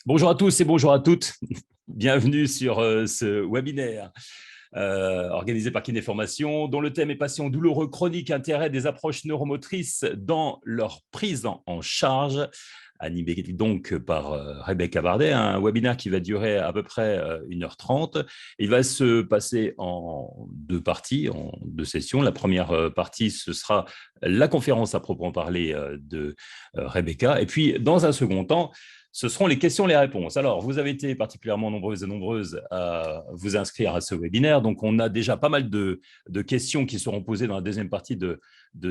Bonjour à tous et bonjour à toutes. Bienvenue sur ce webinaire organisé par Kinéformation, dont le thème est patient douloureux chronique, intérêt des approches neuromotrices dans leur prise en charge, animé donc par Rebecca Bardet, un webinaire qui va durer à peu près 1h30. Il va se passer en deux parties, en deux sessions. La première partie, ce sera la conférence à proprement parler de Rebecca. Et puis, dans un second temps, ce seront les questions et les réponses. Alors, vous avez été particulièrement nombreuses et nombreuses à vous inscrire à ce webinaire. Donc, on a déjà pas mal de questions qui seront posées dans la deuxième partie de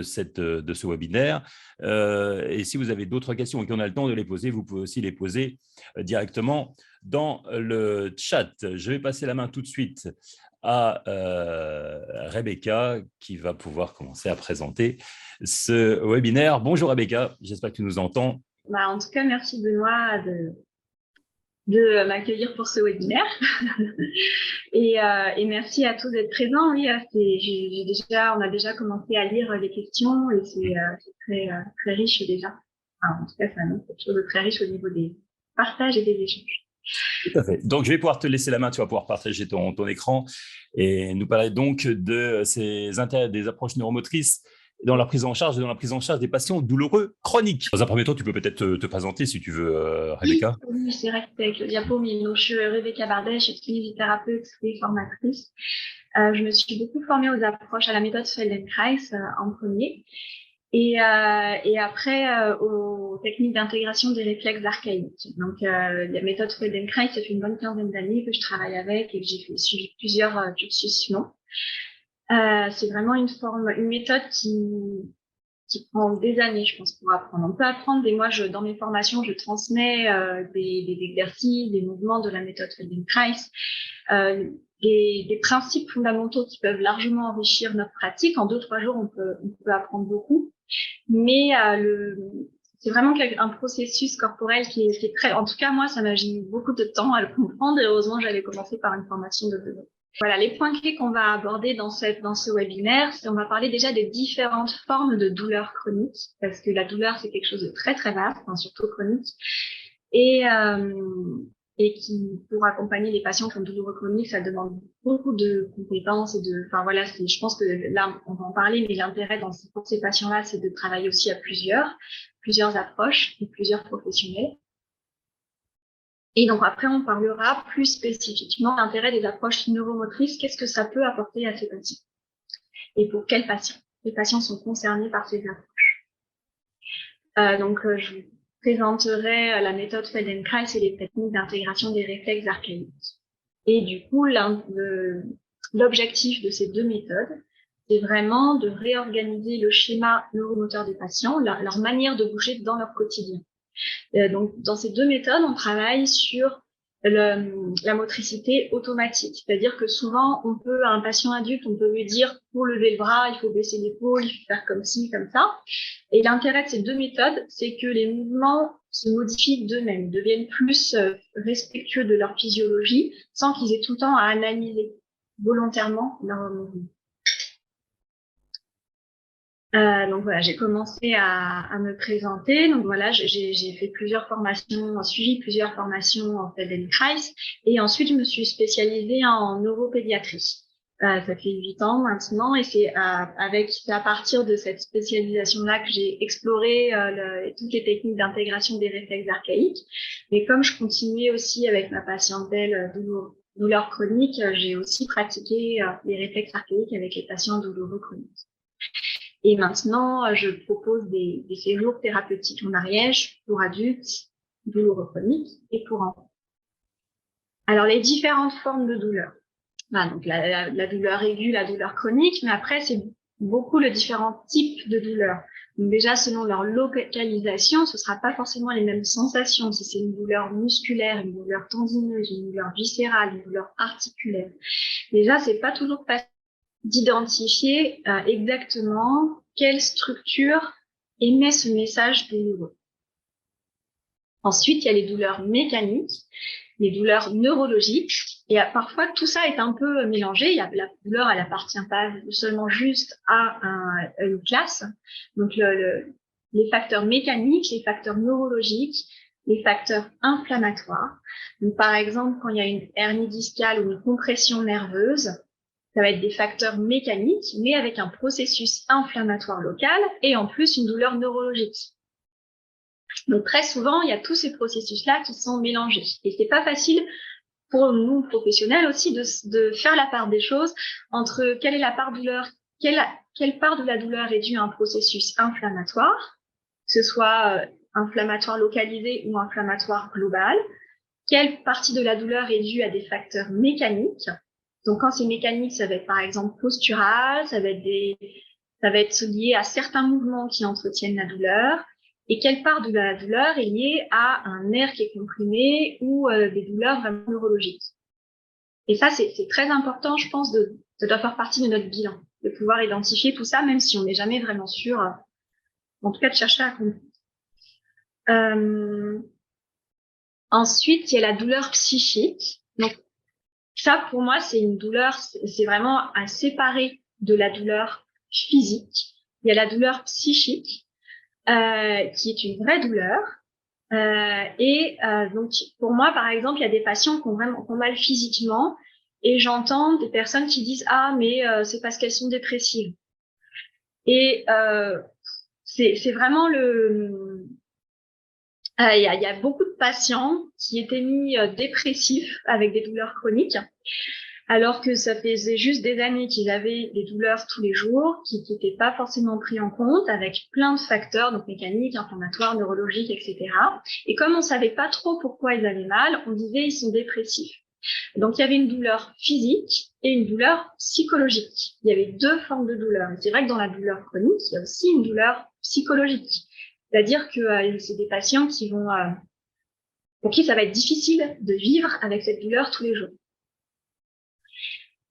ce webinaire. Et si vous avez d'autres questions et qu'on a le temps de les poser, vous pouvez aussi les poser directement dans le chat. Je vais passer la main tout de suite à Rebecca qui va pouvoir commencer à présenter ce webinaire. Bonjour Rebecca, j'espère que tu nous entends. En tout cas, merci Benoît de m'accueillir pour ce webinaire. et merci à tous d'être présents. Oui, on a déjà commencé à lire les questions et c'est très riche déjà. En tout cas, ça annonce quelque chose de très riche au niveau des partages et des échanges. Tout à fait. Donc, je vais pouvoir te laisser la main, tu vas pouvoir partager ton écran et nous parler donc de ces intérêts des approches neuromotrices dans la prise en charge des patients douloureux chroniques. Dans un premier temps, tu peux peut-être te présenter si tu veux, Rebecca. Oui, c'est vrai que c'était avec le diapo, mais donc, je suis Rebecca Bardet, je suis kinésithérapeute et formatrice. Je me suis beaucoup formée aux approches à la méthode Feldenkrais en premier. Et après, aux techniques d'intégration des réflexes archaïques. Donc, la méthode Feldenkrais, ça fait une bonne quinzaine d'années que je travaille avec et que j'ai suivi plusieurs cursus longs. C'est vraiment une méthode qui prend des années, je pense, pour apprendre. On peut apprendre, et moi, dans mes formations, je transmets des exercices, des mouvements de la méthode Feldenkrais, des principes fondamentaux qui peuvent largement enrichir notre pratique. En 2-3 jours, on peut apprendre beaucoup. Mais c'est vraiment un processus corporel qui est très... En tout cas, moi, ça m'a mis beaucoup de temps à le comprendre. Et heureusement, j'avais commencé par une formation de 2 ans. Voilà, les points clés qu'on va aborder dans ce webinaire, c'est on va parler déjà des différentes formes de douleurs chroniques, parce que la douleur, c'est quelque chose de très, très vaste, surtout chronique. Et qui, pour accompagner les patients qui ont douloureux chroniques, ça demande beaucoup de compétences je pense que là, on va en parler, mais l'intérêt pour ces patients-là, c'est de travailler aussi à plusieurs approches et plusieurs professionnels. Et donc après, on parlera plus spécifiquement de l'intérêt des approches neuromotrices, qu'est-ce que ça peut apporter à ces patients et pour quels patients. Les patients sont concernés par ces approches. Je vous présenterai la méthode Feldenkrais et les techniques d'intégration des réflexes archaïques. Et du coup, l'objectif de ces deux méthodes, c'est vraiment de réorganiser le schéma neuromoteur des patients, leur manière de bouger dans leur quotidien. Donc, dans ces deux méthodes, on travaille sur la motricité automatique. C'est-à-dire que souvent, à un patient adulte, on peut lui dire, pour lever le bras, il faut baisser l'épaule, il faut faire comme ci, comme ça. Et l'intérêt de ces deux méthodes, c'est que les mouvements se modifient d'eux-mêmes, deviennent plus respectueux de leur physiologie, sans qu'ils aient tout le temps à analyser volontairement leur mouvement. Donc voilà, j'ai commencé à me présenter. Donc voilà, j'ai fait suivi plusieurs formations en Feldenkrais, et ensuite je me suis spécialisée en neuropédiatrie. Ça fait 8 ans maintenant, et c'est à partir de cette spécialisation-là que j'ai exploré toutes les techniques d'intégration des réflexes archaïques. Mais comme je continuais aussi avec ma patientèle douleur chronique, j'ai aussi pratiqué les réflexes archaïques avec les patients douloureux chroniques. Et maintenant, je propose des séjours thérapeutiques en Ariège pour adultes, douloureux chroniques et pour enfants. Alors, les différentes formes de douleur. Donc la douleur aiguë, la douleur chronique, mais après, c'est beaucoup le différents types de douleurs. Donc déjà, selon leur localisation, ce sera pas forcément les mêmes sensations. Si c'est une douleur musculaire, une douleur tendineuse, une douleur viscérale, une douleur articulaire. Déjà, c'est pas toujours facile d'identifier exactement quelle structure émet ce message douloureux. Ensuite, il y a les douleurs mécaniques, les douleurs neurologiques, et parfois tout ça est un peu mélangé. La douleur, elle appartient pas seulement juste à une classe. Donc les facteurs mécaniques, les facteurs neurologiques, les facteurs inflammatoires. Donc, par exemple, quand il y a une hernie discale ou une compression nerveuse, ça va être des facteurs mécaniques, mais avec un processus inflammatoire local et en plus une douleur neurologique. Donc, très souvent, il y a tous ces processus-là qui sont mélangés. Et c'est pas facile pour nous, professionnels aussi, de faire la part des choses entre quelle est la part douleur, quelle part de la douleur est due à un processus inflammatoire, que ce soit inflammatoire localisé ou inflammatoire global, quelle partie de la douleur est due à des facteurs mécaniques. Donc, quand c'est mécanique, ça va être par exemple postural, ça va être lié à certains mouvements qui entretiennent la douleur. Et quelle part de la douleur est liée à un nerf qui est comprimé ou des douleurs vraiment neurologiques. Et ça, c'est très important, je pense, ça doit faire partie de notre bilan, de pouvoir identifier tout ça, même si on n'est jamais vraiment sûr, en tout cas de chercher à comprendre. Ensuite, il y a la douleur psychique. Donc, ça, pour moi, c'est une douleur, c'est vraiment à séparer de la douleur physique. Il y a la douleur psychique, qui est une vraie douleur. Donc, pour moi, par exemple, il y a des patients qui ont mal physiquement et j'entends des personnes qui disent « Ah, mais c'est parce qu'elles sont dépressives ». Et c'est vraiment il y a beaucoup de patients qui étaient mis dépressifs avec des douleurs chroniques, alors que ça faisait juste des années qu'ils avaient des douleurs tous les jours, qui n'étaient pas forcément pris en compte, avec plein de facteurs, donc mécaniques, inflammatoires, neurologiques, etc. Et comme on savait pas trop pourquoi ils avaient mal, on disait ils sont dépressifs. Donc il y avait une douleur physique et une douleur psychologique. Il y avait deux formes de douleur. C'est vrai que dans la douleur chronique, il y a aussi une douleur psychologique. C'est-à-dire que c'est des patients qui pour qui ça va être difficile de vivre avec cette douleur tous les jours.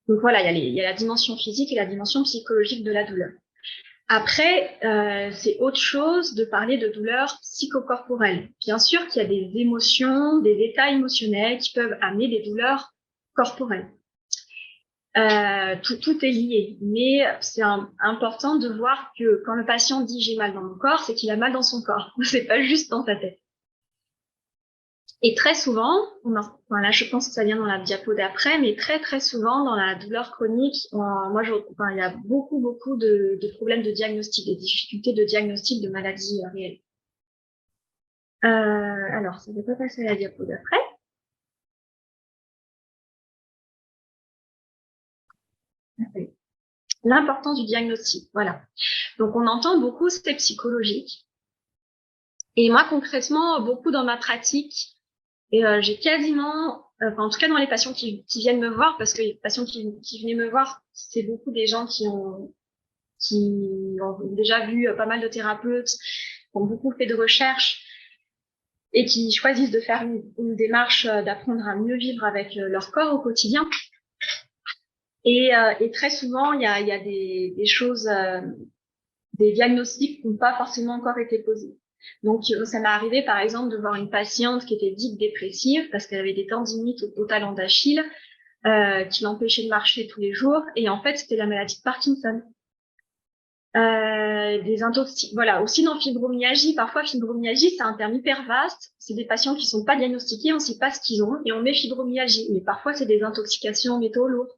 Donc voilà, il y a la dimension physique et la dimension psychologique de la douleur. Après, c'est autre chose de parler de douleur psychocorporelle. Bien sûr qu'il y a des émotions, des états émotionnels qui peuvent amener des douleurs corporelles. Tout est lié, mais c'est important de voir que quand le patient dit j'ai mal dans mon corps, c'est qu'il a mal dans son corps, c'est pas juste dans sa tête. Et très souvent, là je pense que ça vient dans la diapo d'après, mais très souvent dans la douleur chronique, il y a beaucoup de problèmes de diagnostic, des difficultés de diagnostic de maladies réelles. Alors, ça ne va pas passer à la diapo d'après. L'importance du diagnostic, voilà. Donc on entend beaucoup, c'est psychologique. Et moi concrètement, beaucoup dans ma pratique, et j'ai quasiment, en tout cas dans les patients qui viennent me voir, parce que les patients qui venaient me voir, c'est beaucoup des gens qui ont déjà vu pas mal de thérapeutes, qui ont beaucoup fait de recherches et qui choisissent de faire une démarche d'apprendre à mieux vivre avec leur corps au quotidien. Et très souvent, il y a des choses, des diagnostics qui n'ont pas forcément encore été posés. Donc, ça m'est arrivé, par exemple, de voir une patiente qui était dite dépressive parce qu'elle avait des tendinites au talon d'Achille qui l'empêchaient de marcher tous les jours. Et en fait, c'était la maladie de Parkinson. Voilà, aussi dans fibromyalgie, parfois fibromyalgie, c'est un terme hyper vaste. C'est des patients qui sont pas diagnostiqués, on ne sait pas ce qu'ils ont et on met fibromyalgie. Mais parfois, c'est des intoxications en métaux lourds.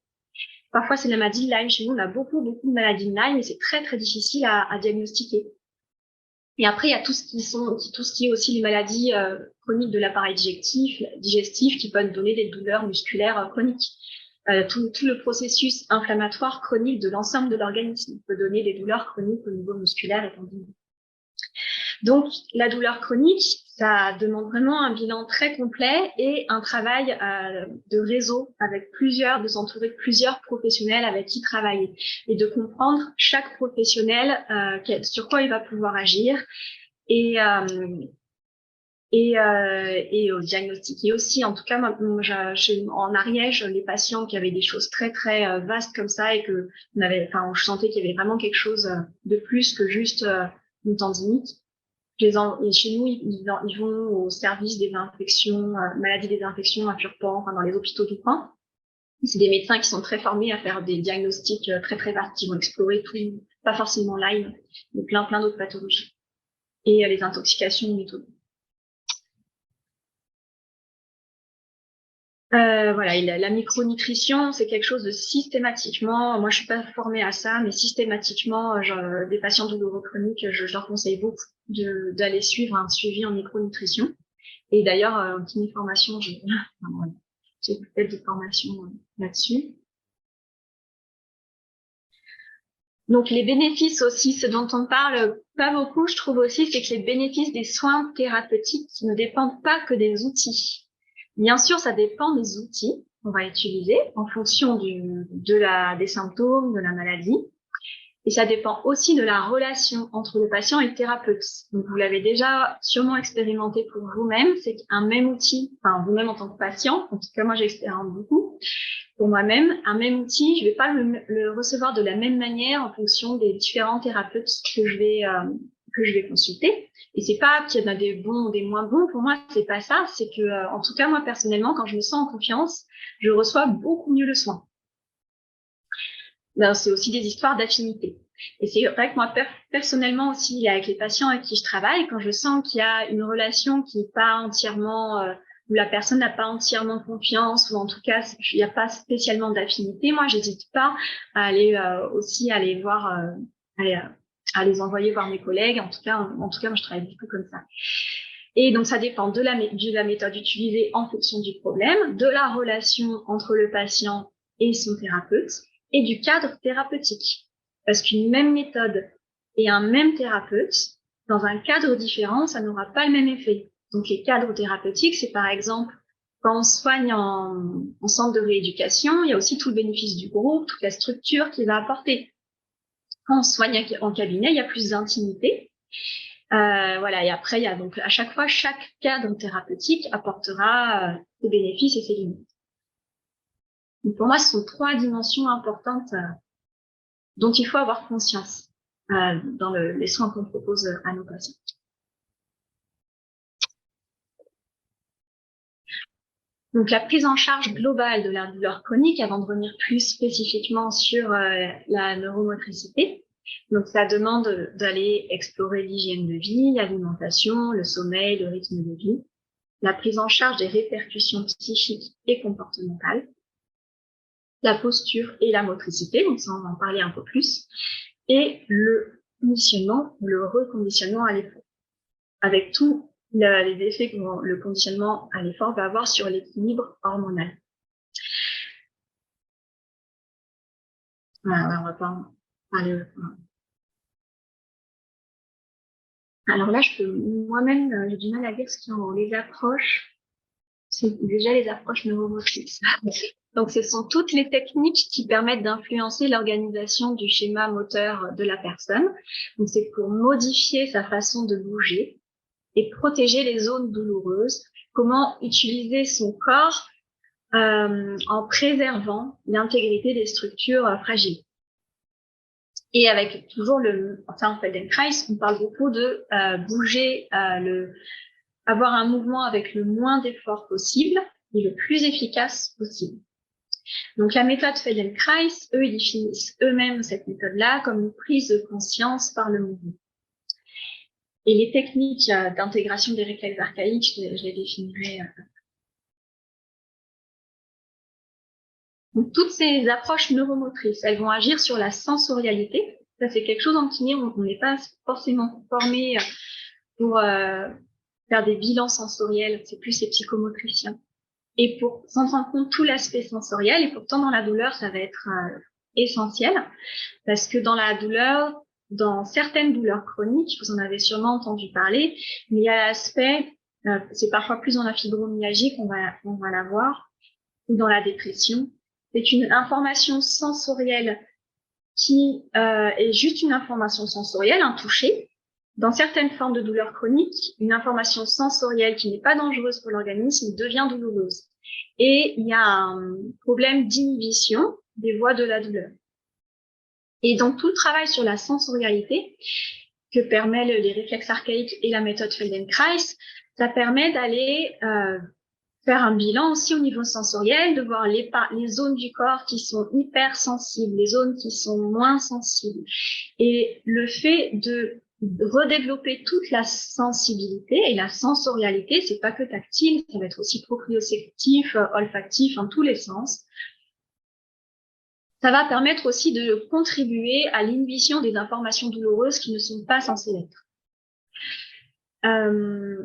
Parfois, c'est la maladie de Lyme. Chez nous, on a beaucoup de maladies de Lyme et c'est très difficile à diagnostiquer. Et après, il y a tout ce qui est aussi les maladies chroniques de l'appareil digestif qui peuvent donner des douleurs musculaires chroniques. Tout le processus inflammatoire chronique de l'ensemble de l'organisme peut donner des douleurs chroniques au niveau musculaire et tendineux. Donc, la douleur chronique, ça demande vraiment un bilan très complet et un travail de réseau de s'entourer de plusieurs professionnels avec qui travailler et de comprendre chaque professionnel sur quoi il va pouvoir agir et au diagnostic. Et aussi, en tout cas, en Ariège, les patients qui avaient des choses très vastes comme ça et que je sentais qu'il y avait vraiment quelque chose de plus que juste une tendinite. Et chez nous, ils vont au service des infections, maladies des infections à Purpan, dans les hôpitaux du coin. C'est des médecins qui sont très formés à faire des diagnostics très vastes, qui vont explorer tout, pas forcément Lyme, mais plein d'autres pathologies. Et les intoxications métaux. Voilà, la micronutrition, c'est quelque chose de systématiquement, moi je suis pas formée à ça, mais systématiquement, des patients douloureux chroniques, je leur conseille beaucoup d'aller suivre un suivi en micronutrition. Et d'ailleurs, en kiné formation, j'ai enfin, voilà, fait des formations là-dessus. Donc les bénéfices aussi, ce dont on parle pas beaucoup, je trouve aussi, c'est que les bénéfices des soins thérapeutiques ne dépendent pas que des outils. Bien sûr, ça dépend des outils qu'on va utiliser en fonction des symptômes, de la maladie. Et ça dépend aussi de la relation entre le patient et le thérapeute. Donc, vous l'avez déjà sûrement expérimenté pour vous-même, c'est qu'un même outil, enfin, vous-même en tant que patient, en tout cas, moi, j'expérimente beaucoup. Pour moi-même, un même outil, je vais pas le recevoir de la même manière en fonction des différents thérapeutes que je vais consulter. Et c'est pas qu'il y en a des bons ou des moins bons. Pour moi, c'est pas ça. C'est que, en tout cas, moi, personnellement, quand je me sens en confiance, je reçois beaucoup mieux le soin. Ben, c'est aussi des histoires d'affinité. Et c'est vrai que moi, personnellement aussi, avec les patients avec qui je travaille, quand je sens qu'il y a une relation qui n'est pas entièrement, où la personne n'a pas entièrement confiance, ou en tout cas, il n'y a pas spécialement d'affinité, moi, j'hésite pas à aller aussi aller voir, à les envoyer voir mes collègues. En tout cas, moi, je travaille beaucoup comme ça. Et donc, ça dépend de la méthode utilisée en fonction du problème, de la relation entre le patient et son thérapeute, et du cadre thérapeutique. Parce qu'une même méthode et un même thérapeute, dans un cadre différent, ça n'aura pas le même effet. Donc, les cadres thérapeutiques, c'est par exemple, quand on soigne en centre de rééducation, il y a aussi tout le bénéfice du groupe, toute la structure qu'il va apporter. Quand on soigne en cabinet, il y a plus d'intimité. Voilà, et après, il y a donc à chaque fois, chaque cadre thérapeutique apportera ses bénéfices et ses limites. Donc pour moi, ce sont trois dimensions importantes dont il faut avoir conscience dans les soins qu'on propose à nos patients. Donc la prise en charge globale de la douleur chronique, avant de revenir plus spécifiquement sur la neuromotricité. Donc ça demande d'aller explorer l'hygiène de vie, l'alimentation, le sommeil, le rythme de vie, la prise en charge des répercussions psychiques et comportementales, la posture et la motricité, donc ça on va en parler un peu plus, et le conditionnement, le reconditionnement à l'effort, avec tous les effets que le conditionnement à l'effort va avoir sur l'équilibre hormonal. Voilà, on va pas en parler. Alors là, moi-même, j'ai du mal à dire ce sont les approches. C'est déjà les approches neuromotrices. Donc, ce sont toutes les techniques qui permettent d'influencer l'organisation du schéma moteur de la personne. Donc, c'est pour modifier sa façon de bouger et protéger les zones douloureuses. Comment utiliser son corps en préservant l'intégrité des structures fragiles. Et avec toujours en Feldenkrais, on parle beaucoup de bouger, avoir un mouvement avec le moins d'efforts possible et le plus efficace possible. Donc la méthode Feldenkrais, eux, ils définissent eux-mêmes cette méthode-là comme une prise de conscience par le mouvement. Et les techniques d'intégration des réflexes archaïques, je les définirai. Donc toutes ces approches neuromotrices, elles vont agir sur la sensorialité. Ça, c'est quelque chose en kiné, on n'est pas forcément formé pour faire des bilans sensoriels, c'est plus les psychomotriciens. Et pour prendre en compte tout l'aspect sensoriel, et pourtant dans la douleur, ça va être essentiel, parce que dans la douleur, dans certaines douleurs chroniques, vous en avez sûrement entendu parler, mais il y a l'aspect, c'est parfois plus dans la fibromyalgie qu'on va l'avoir, ou dans la dépression. C'est une information sensorielle qui est juste une information sensorielle, un toucher. Dans certaines formes de douleur chronique, une information sensorielle qui n'est pas dangereuse pour l'organisme devient douloureuse. Et il y a un problème d'inhibition des voies de la douleur. Et donc, tout le travail sur la sensorialité que permet les réflexes archaïques et la méthode Feldenkrais, ça permet d'aller faire un bilan aussi au niveau sensoriel, de voir les zones du corps qui sont hyper sensibles, les zones qui sont moins sensibles. Et le fait de redévelopper toute la sensibilité et la sensorialité. C'est pas que tactile, ça va être aussi proprioceptif, olfactif, en tous les sens. Ça va permettre aussi de contribuer à l'inhibition des informations douloureuses qui ne sont pas censées l'être.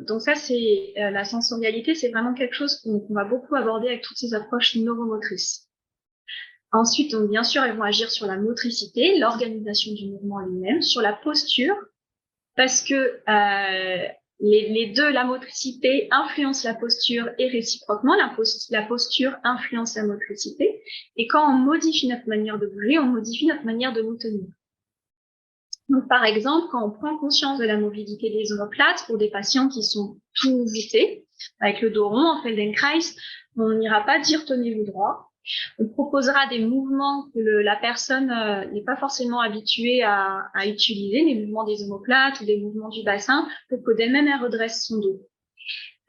Donc ça, c'est la sensorialité, c'est vraiment quelque chose qu'on va beaucoup aborder avec toutes ces approches neuromotrices. Ensuite, donc, bien sûr, elles vont agir sur la motricité, l'organisation du mouvement lui-même, sur la posture, parce que les deux, la motricité influence la posture et réciproquement, la posture influence la motricité. Et quand on modifie notre manière de bouger, on modifie notre manière de nous tenir. Donc, par exemple, quand on prend conscience de la mobilité des omoplates pour des patients qui sont tout voûtés, avec le dos rond en Feldenkrais, on n'ira pas dire tenez-vous droit. On proposera des mouvements que la personne n'est pas forcément habituée à utiliser, les mouvements des omoplates ou des mouvements du bassin, pour que d'elle-même elle redresse son dos.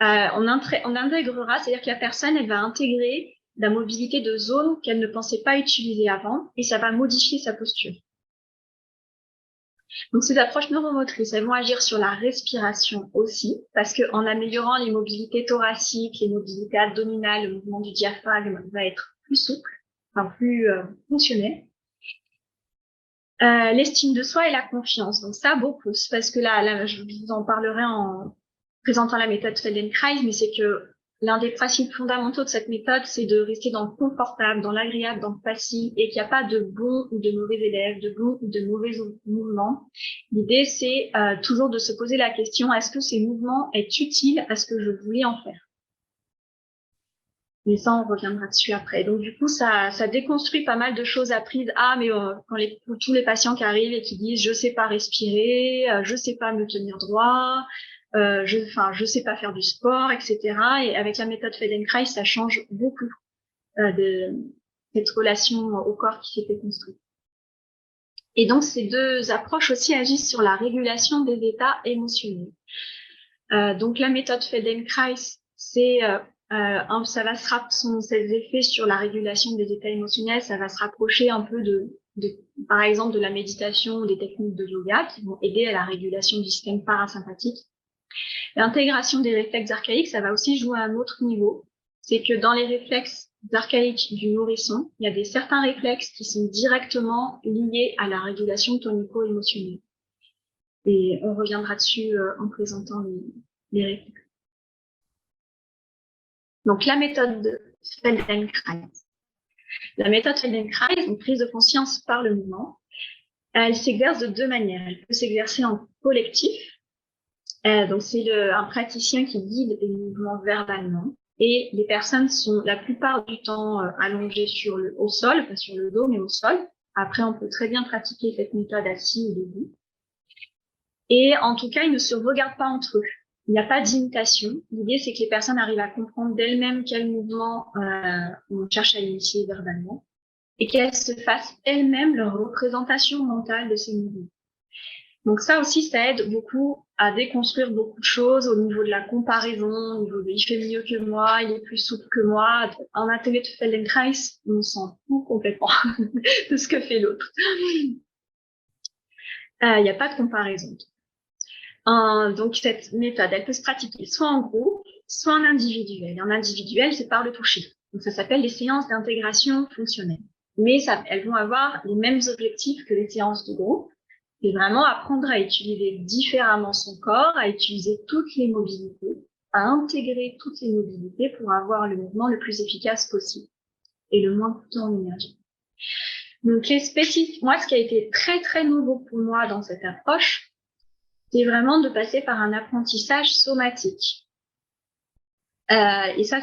On intégrera, c'est-à-dire que la personne, elle va intégrer la mobilité de zones qu'elle ne pensait pas utiliser avant, et ça va modifier sa posture. Donc, ces approches neuromotrices, elles vont agir sur la respiration aussi, parce qu'en améliorant les mobilités thoraciques, les mobilités abdominales, le mouvement du diaphragme va être plus souple, enfin plus fonctionnel. L'estime de soi et la confiance. Donc ça, beaucoup, parce que là, je vous en parlerai en présentant la méthode Feldenkrais, mais c'est que l'un des principes fondamentaux de cette méthode, c'est de rester dans le confortable, dans l'agréable, dans le facile, et qu'il n'y a pas de bons ou de mauvais élèves, de bons ou de mauvais mouvements. L'idée, c'est toujours de se poser la question, est-ce que ces mouvements est utile à ce que je voulais en faire? Mais ça, on reviendra dessus après. Donc, du coup, ça déconstruit pas mal de choses apprises. Ah, mais pour tous les patients qui arrivent et qui disent, je sais pas respirer, je sais pas me tenir droit, je sais pas faire du sport, etc. Et avec la méthode Feldenkrais, ça change beaucoup de cette relation au corps qui s'était construite. Et donc, ces deux approches aussi agissent sur la régulation des états émotionnels. Donc, la méthode Feldenkrais, c'est ça va ses effets sur la régulation des états émotionnels, ça va se rapprocher un peu par exemple, de la méditation ou des techniques de yoga qui vont aider à la régulation du système parasympathique. L'intégration des réflexes archaïques, ça va aussi jouer à un autre niveau. C'est que dans les réflexes archaïques du nourrisson, il y a certains réflexes qui sont directement liés à la régulation tonico-émotionnelle. Et on reviendra dessus en présentant les réflexes. Donc, la méthode Feldenkrais. La méthode Feldenkrais, donc prise de conscience par le mouvement, elle s'exerce de deux manières. Elle peut s'exercer en collectif. Donc, c'est un praticien qui guide les mouvements verbalement. Et les personnes sont la plupart du temps allongées au sol, pas sur le dos, mais au sol. Après, on peut très bien pratiquer cette méthode assis ou debout. Et en tout cas, ils ne se regardent pas entre eux. Il n'y a pas d'imitation. L'idée, c'est que les personnes arrivent à comprendre d'elles-mêmes quel mouvement on cherche à initier verbalement et qu'elles se fassent elles-mêmes leur représentation mentale de ces mouvements. Donc ça aussi, ça aide beaucoup à déconstruire beaucoup de choses au niveau de la comparaison, au niveau de il fait mieux que moi, il est plus souple que moi. En atelier de Feldenkrais, on s'en fout complètement de ce que fait l'autre. Il n'y a pas de comparaison. Donc, cette méthode, elle peut se pratiquer soit en groupe, soit en individuel. En individuel, c'est par le toucher. Donc, ça s'appelle les séances d'intégration fonctionnelle. Mais elles vont avoir les mêmes objectifs que les séances de groupe. C'est vraiment apprendre à utiliser différemment son corps, à utiliser toutes les mobilités, à intégrer toutes les mobilités pour avoir le mouvement le plus efficace possible et le moins coûteux en énergie. Donc, moi, ce qui a été très, très nouveau pour moi dans cette approche, c'est vraiment de passer par un apprentissage somatique. Et ça,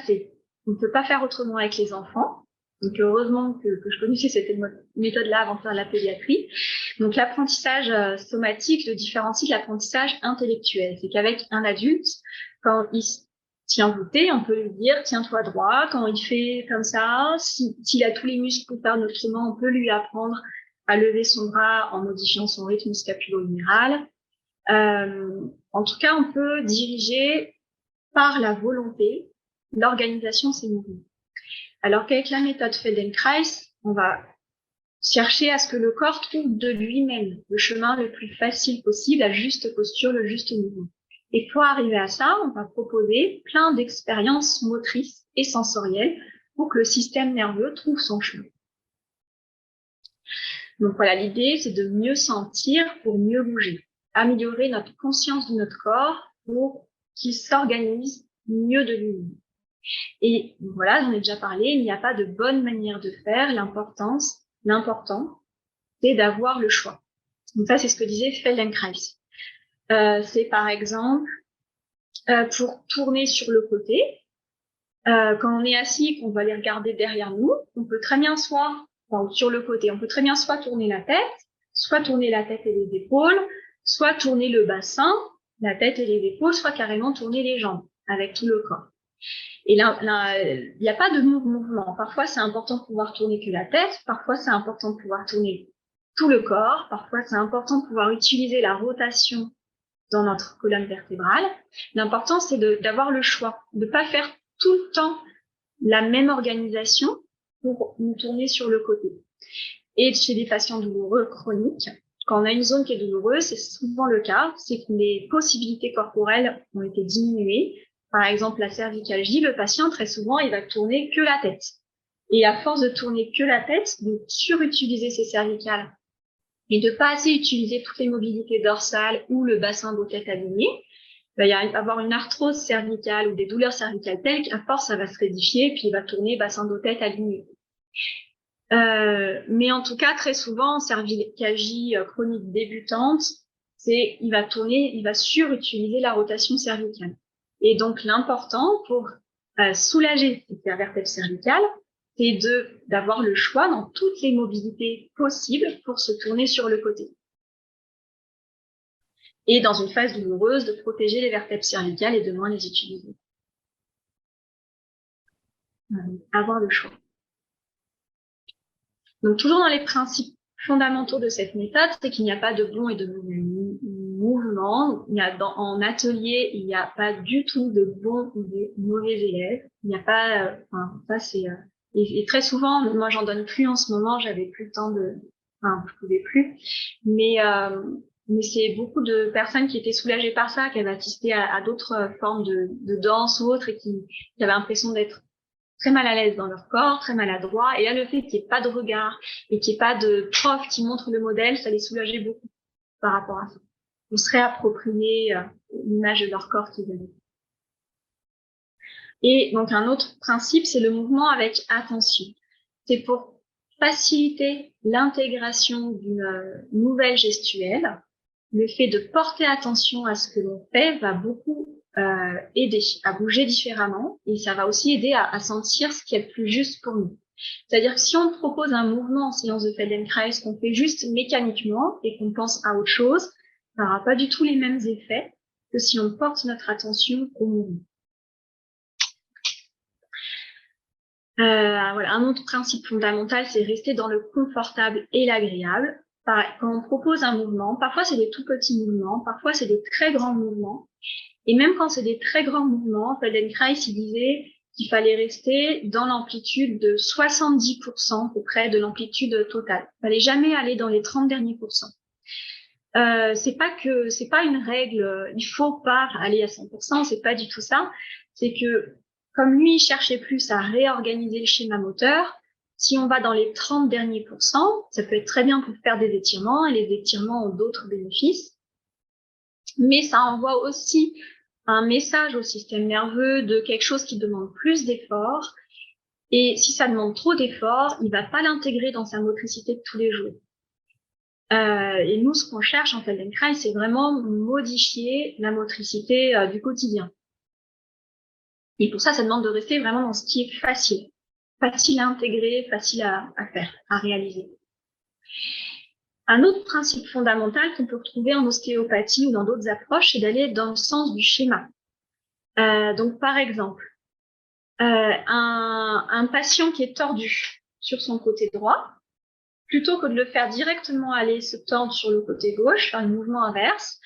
on ne peut pas faire autrement avec les enfants. Donc, heureusement que je connaissais cette méthode-là avant de faire la pédiatrie. Donc, l'apprentissage somatique le différencie de l'apprentissage intellectuel. C'est qu'avec un adulte, quand il tient voûté, on peut lui dire « tiens-toi droit ». Quand il fait comme ça, s'il a tous les muscles pour faire autrement, on peut lui apprendre à lever son bras en modifiant son rythme scapulo-huméral. En tout cas, on peut diriger par la volonté l'organisation de ces mouvements. Alors qu'avec la méthode Feldenkrais, on va chercher à ce que le corps trouve de lui-même le chemin le plus facile possible, la juste posture, le juste mouvement. Et pour arriver à ça, on va proposer plein d'expériences motrices et sensorielles pour que le système nerveux trouve son chemin. Donc voilà, l'idée, c'est de mieux sentir pour mieux bouger, améliorer notre conscience de notre corps pour qu'il s'organise mieux de lui-même. Et voilà, j'en ai déjà parlé, il n'y a pas de bonne manière de faire. L'important, c'est d'avoir le choix. Donc ça, c'est ce que disait Feldenkrais. C'est par exemple pour tourner sur le côté. Quand on est assis et qu'on va les regarder derrière nous, on peut très bien sur le côté, on peut très bien soit tourner la tête et les épaules, soit tourner le bassin, la tête et les épaules, soit carrément tourner les jambes avec tout le corps. Et là, il n'y a pas de mouvement. Parfois, c'est important de pouvoir tourner que la tête. Parfois, c'est important de pouvoir tourner tout le corps. Parfois, c'est important de pouvoir utiliser la rotation dans notre colonne vertébrale. L'important, c'est d'avoir le choix, de ne pas faire tout le temps la même organisation pour nous tourner sur le côté. Et chez des patients douloureux chroniques, quand on a une zone qui est douloureuse, c'est souvent le cas, c'est que les possibilités corporelles ont été diminuées. Par exemple, la cervicalgie, le patient, très souvent, il va tourner que la tête. Et à force de tourner que la tête, de surutiliser ses cervicales et de pas assez utiliser toutes les mobilités dorsales ou le bassin dos tête aligné, il va y avoir une arthrose cervicale ou des douleurs cervicales telles qu'à force, ça va se rigidifier, puis il va tourner bassin dos tête aligné. Mais en tout cas, très souvent, en cervicalgie chronique débutante, il va surutiliser la rotation cervicale. Et donc, l'important pour soulager cette vertèbre cervicale, c'est d'avoir le choix dans toutes les mobilités possibles pour se tourner sur le côté. Et dans une phase douloureuse, de protéger les vertèbres cervicales et de moins les utiliser. Avoir le choix. Donc, toujours dans les principes fondamentaux de cette méthode, c'est qu'il n'y a pas de bon et de mauvais mouvement. En atelier, il n'y a pas du tout de bons ou de mauvais élèves. Il n'y a pas, et très souvent, moi, j'en donne plus en ce moment, j'avais plus le temps je pouvais plus. Mais c'est beaucoup de personnes qui étaient soulagées par ça, qui avaient assisté à d'autres formes de danse ou autres et qui avaient l'impression d'être très mal à l'aise dans leur corps, très maladroits. Et là, le fait qu'il n'y ait pas de regard et qu'il n'y ait pas de prof qui montre le modèle, ça les soulageait beaucoup par rapport à ça. Ils se réapproprier l'image de leur corps qu'ils avaient. Et donc, un autre principe, c'est le mouvement avec attention. C'est pour faciliter l'intégration d'une nouvelle gestuelle. Le fait de porter attention à ce que l'on fait va beaucoup aider à bouger différemment et ça va aussi aider à sentir ce qui est le plus juste pour nous. C'est-à-dire que si on propose un mouvement en séance de Feldenkrais qu'on fait juste mécaniquement et qu'on pense à autre chose, ça n'aura pas du tout les mêmes effets que si on porte notre attention au mouvement. Voilà, un autre principe fondamental, c'est rester dans le confortable et l'agréable. Quand on propose un mouvement, parfois c'est des tout petits mouvements, parfois c'est des très grands mouvements. Et même quand c'est des très grands mouvements, Feldenkrais il disait qu'il fallait rester dans l'amplitude de 70% à peu près de l'amplitude totale. Il fallait jamais aller dans les 30 derniers pourcents. C'est pas une règle, il faut pas aller à 100%, c'est pas du tout ça. C'est que comme lui, il cherchait plus à réorganiser le schéma moteur, si on va dans les 30 derniers pourcents, ça peut être très bien pour faire des étirements, et les étirements ont d'autres bénéfices. Mais ça envoie aussi un message au système nerveux de quelque chose qui demande plus d'efforts. Et si ça demande trop d'efforts, il va pas l'intégrer dans sa motricité de tous les jours. Et nous, ce qu'on cherche en Feldenkrais, c'est vraiment modifier la motricité du quotidien. Et pour ça, ça demande de rester vraiment dans ce qui est facile à intégrer, facile à faire, à réaliser. Un autre principe fondamental qu'on peut retrouver en ostéopathie ou dans d'autres approches, c'est d'aller dans le sens du schéma. Donc, par exemple, un patient qui est tordu sur son côté droit, plutôt que de le faire directement aller se tordre sur le côté gauche, faire un mouvement inverse,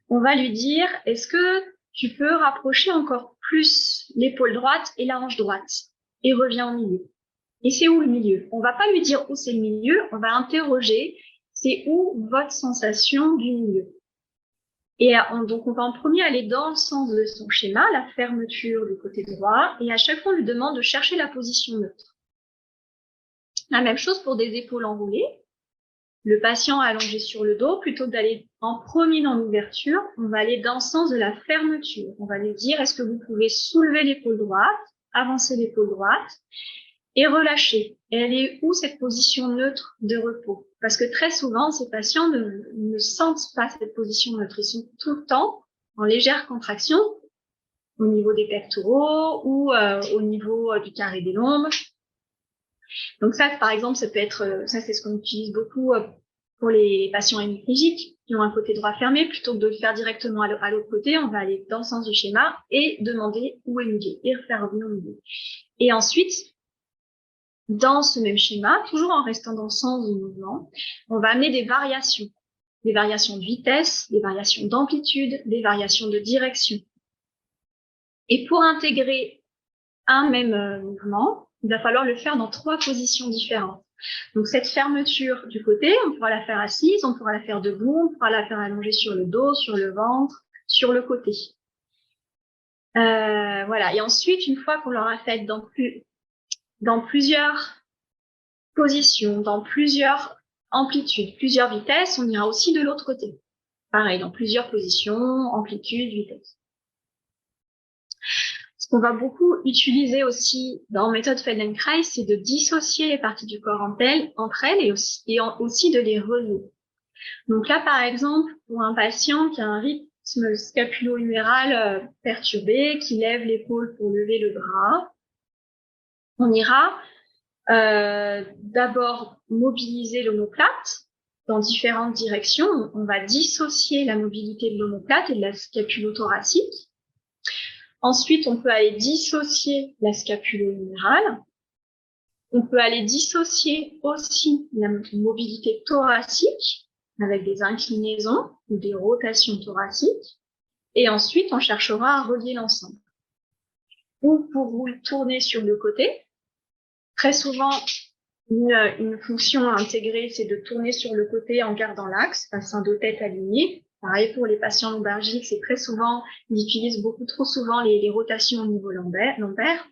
on va lui dire, est-ce que tu peux rapprocher encore plus l'épaule droite et la hanche droite et reviens au milieu. et c'est où le milieu. On va pas lui dire où c'est le milieu, on va interroger, c'est où votre sensation du milieu. Et donc, on va en premier aller dans le sens de son schéma, la fermeture du côté droit, et à chaque fois, on lui demande de chercher la position neutre. La même chose pour des épaules enroulées. Le patient allongé sur le dos, plutôt que d'aller en premier dans l'ouverture, on va aller dans le sens de la fermeture. On va lui dire, est-ce que vous pouvez soulever l'épaule droite, avancer l'épaule droite et relâcher. Et elle est où cette position neutre de repos? Parce que très souvent, ces patients ne sentent pas cette position neutre. Ils sont tout le temps en légère contraction au niveau des pectoraux ou au niveau du carré des lombes. Donc ça, par exemple, ça peut être, ça c'est ce qu'on utilise beaucoup pour les patients hémiplégiques qui ont un côté droit fermé. Plutôt que de le faire directement à l'autre côté, on va aller dans le sens du schéma et demander où est le milieu et refaire revenir au milieu. Et ensuite, dans ce même schéma, toujours en restant dans le sens du mouvement, on va amener des variations de vitesse, des variations d'amplitude, des variations de direction. Et pour intégrer un même mouvement, il va falloir le faire dans 3 positions différentes. Donc cette fermeture du côté, on pourra la faire assise, on pourra la faire debout, on pourra la faire allongée sur le dos, sur le ventre, sur le côté. Voilà. Et ensuite, une fois qu'on l'aura faite dans plusieurs positions, dans plusieurs amplitudes, plusieurs vitesses, on ira aussi de l'autre côté. Pareil, dans plusieurs positions, amplitude, vitesse. Ce qu'on va beaucoup utiliser aussi dans méthode Feldenkrais, c'est de dissocier les parties du corps entre elles et aussi de les relier. Donc là, par exemple, pour un patient qui a un rythme scapulo-huméral perturbé, qui lève l'épaule pour lever le bras, on ira d'abord mobiliser l'omoplate dans différentes directions. On va dissocier la mobilité de l'omoplate et de la scapulo-thoracique. Ensuite, on peut aller dissocier la scapulo-humérale. On peut aller dissocier aussi la mobilité thoracique avec des inclinaisons ou des rotations thoraciques. Et ensuite, on cherchera à relier l'ensemble. Ou pour vous tourner sur le côté, très souvent, une fonction à intégrer, c'est de tourner sur le côté en gardant l'axe, bassin dos tête aligné. Pareil pour les patients lombalgiques, c'est très souvent, ils utilisent trop souvent les rotations au niveau lombaire.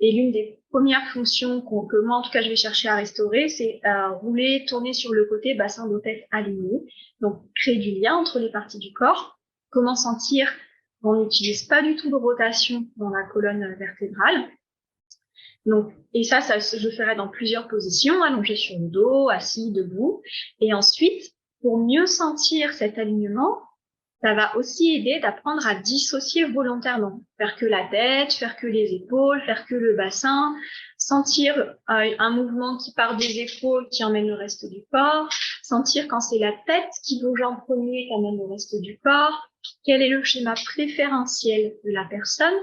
Et l'une des premières fonctions que moi, en tout cas, je vais chercher à restaurer, c'est rouler, tourner sur le côté, bassin dos tête aligné. Donc, créer du lien entre les parties du corps. Comment sentir qu'on n'utilise pas du tout de rotation dans la colonne vertébrale. Donc, et ça, je ferai dans plusieurs positions, allongé sur le dos, assis, debout. Et ensuite, pour mieux sentir cet alignement, ça va aussi aider d'apprendre à dissocier volontairement. Faire que la tête, faire que les épaules, faire que le bassin, sentir un mouvement qui part des épaules, qui emmène le reste du corps, sentir quand c'est la tête qui bouge en premier, qui emmène le reste du corps, quel est le schéma préférentiel de la personne.